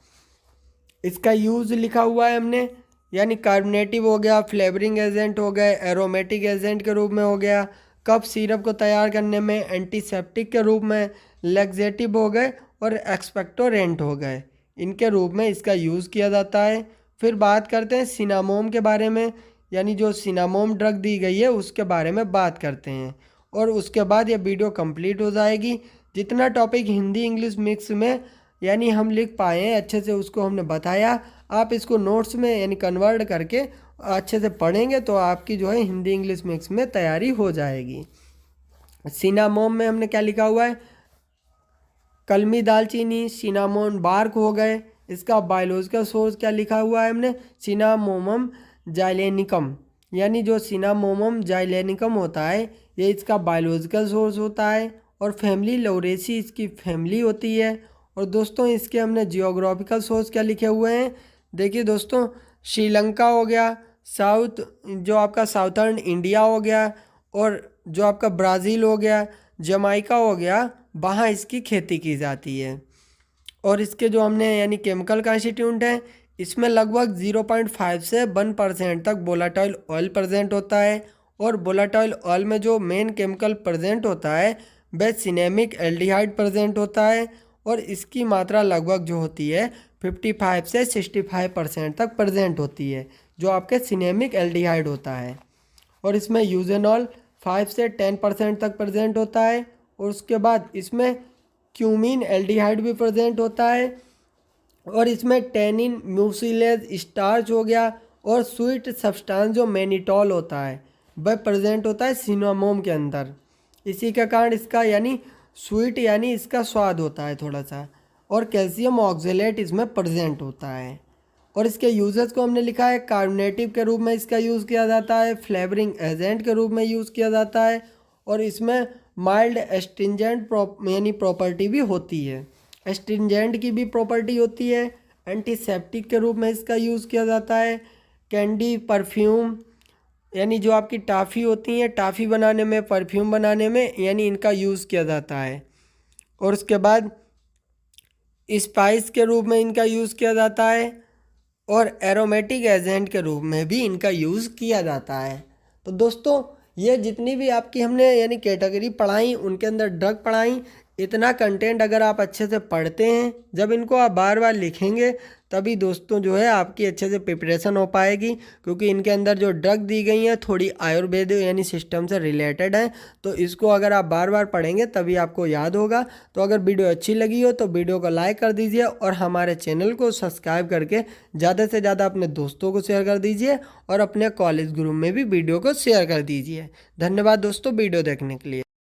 इसका यूज़ लिखा हुआ है हमने, यानी कार्बोनेटिव हो गया, फ्लेवरिंग एजेंट हो गए, एरोमेटिक एजेंट के रूप में हो गया, कफ सिरप को तैयार करने में, एंटीसेप्टिक के रूप में, लैक्सेटिव हो गए और एक्सपेक्टोरेंट हो गए, इनके रूप में इसका यूज़ किया जाता है। फिर बात करते हैं सिनामोम के बारे में, यानी जो सिनामोम ड्रग दी गई है उसके बारे में बात करते हैं। और उसके बाद ये वीडियो कंप्लीट हो जाएगी। जितना टॉपिक हिंदी इंग्लिश मिक्स में यानी हम लिख पाए हैं अच्छे से उसको हमने बताया। आप इसको नोट्स में यानी कन्वर्ट करके अच्छे से पढ़ेंगे तो आपकी जो है हिंदी इंग्लिश मिक्स में तैयारी हो जाएगी। सिनामोम में हमने क्या लिखा हुआ है? कलमी दालचीनी, सिनामोन बार्क हो गए। इसका बायोलॉजिकल सोर्स क्या लिखा हुआ है हमने? सिनामोमम जाइलेनिकम, यानी जो सिनामोमम जाइलेनिकम होता है ये इसका बायोलॉजिकल सोर्स होता है। और फैमिली लौरेसी इसकी फैमिली होती है। और दोस्तों इसके हमने जियोग्राफिकल सोर्स क्या लिखे हुए हैं? देखिए दोस्तों, श्रीलंका हो गया, साउथ जो आपका साउथर्न इंडिया हो गया, और जो आपका ब्राज़ील हो गया, जमाइका हो गया, वहाँ इसकी खेती की जाती है। और इसके जो हमने यानी केमिकल कॉन्स्टिट्यूएंट हैं इसमें लगभग 0.5 से 1% तक वोलेटाइल ऑयल प्रेजेंट होता है। और वोलेटाइल ऑयल में जो मेन केमिकल प्रेजेंट होता है वह सिनेमिक एल्डिहाइड प्रेजेंट होता है। और इसकी मात्रा लगभग जो होती है 55 से 65% तक प्रेजेंट होती है, जो आपके सिनेमिक एल्डिहाइड होता है। और इसमें यूजेनॉल 5 से 10% तक प्रेजेंट होता है। और उसके बाद इसमें क्यूमीन एल्डिहाइड भी प्रेजेंट होता है। और इसमें टेनिन, म्यूसिलेज, स्टार्च हो गया, और स्वीट सब्सटेंस जो मैनिटॉल होता है वह प्रेजेंट होता है सिनामोम के अंदर। इसी के कारण इसका यानी स्वीट यानी इसका स्वाद होता है थोड़ा सा। और कैल्शियम ऑक्जेलेट इसमें प्रेजेंट होता है। और इसके यूजेस को हमने लिखा है कार्बोनेटिव के रूप में इसका यूज़ किया जाता है, फ्लेवरिंग एजेंट के रूप में यूज़ किया जाता है। और इसमें माइल्ड एस्ट्रिंजेंट यानी प्रॉपर्टी भी होती है, एस्ट्रिंजेंट की भी प्रॉपर्टी होती है। एंटीसेप्टिक के रूप में इसका यूज़ किया जाता है। कैंडी, परफ्यूम यानी जो आपकी टाफ़ी होती हैं, टाफ़ी बनाने में, परफ्यूम बनाने में यानी इनका यूज़ किया जाता है। और उसके बाद स्पाइस के रूप में इनका यूज़ किया जाता है। और एरोमेटिक एजेंट के रूप में भी इनका यूज़ किया जाता है। तो दोस्तों ये जितनी भी आपकी हमने यानी कैटेगरी पढ़ाई उनके अंदर ड्रग पढ़ाई, इतना कंटेंट अगर आप अच्छे से पढ़ते हैं, जब इनको आप बार बार लिखेंगे तभी दोस्तों जो है आपकी अच्छे से प्रिपरेशन हो पाएगी। क्योंकि इनके अंदर जो ड्रग दी गई हैं थोड़ी आयुर्वेद यानी सिस्टम से रिलेटेड है, तो इसको अगर आप बार बार पढ़ेंगे तभी आपको याद होगा। तो अगर वीडियो अच्छी लगी हो तो वीडियो को लाइक कर दीजिए और हमारे चैनल को सब्सक्राइब करके ज़्यादा से ज़्यादा अपने दोस्तों को शेयर कर दीजिए और अपने कॉलेज ग्रुप में भी वीडियो को शेयर कर दीजिए। धन्यवाद दोस्तों वीडियो देखने के लिए।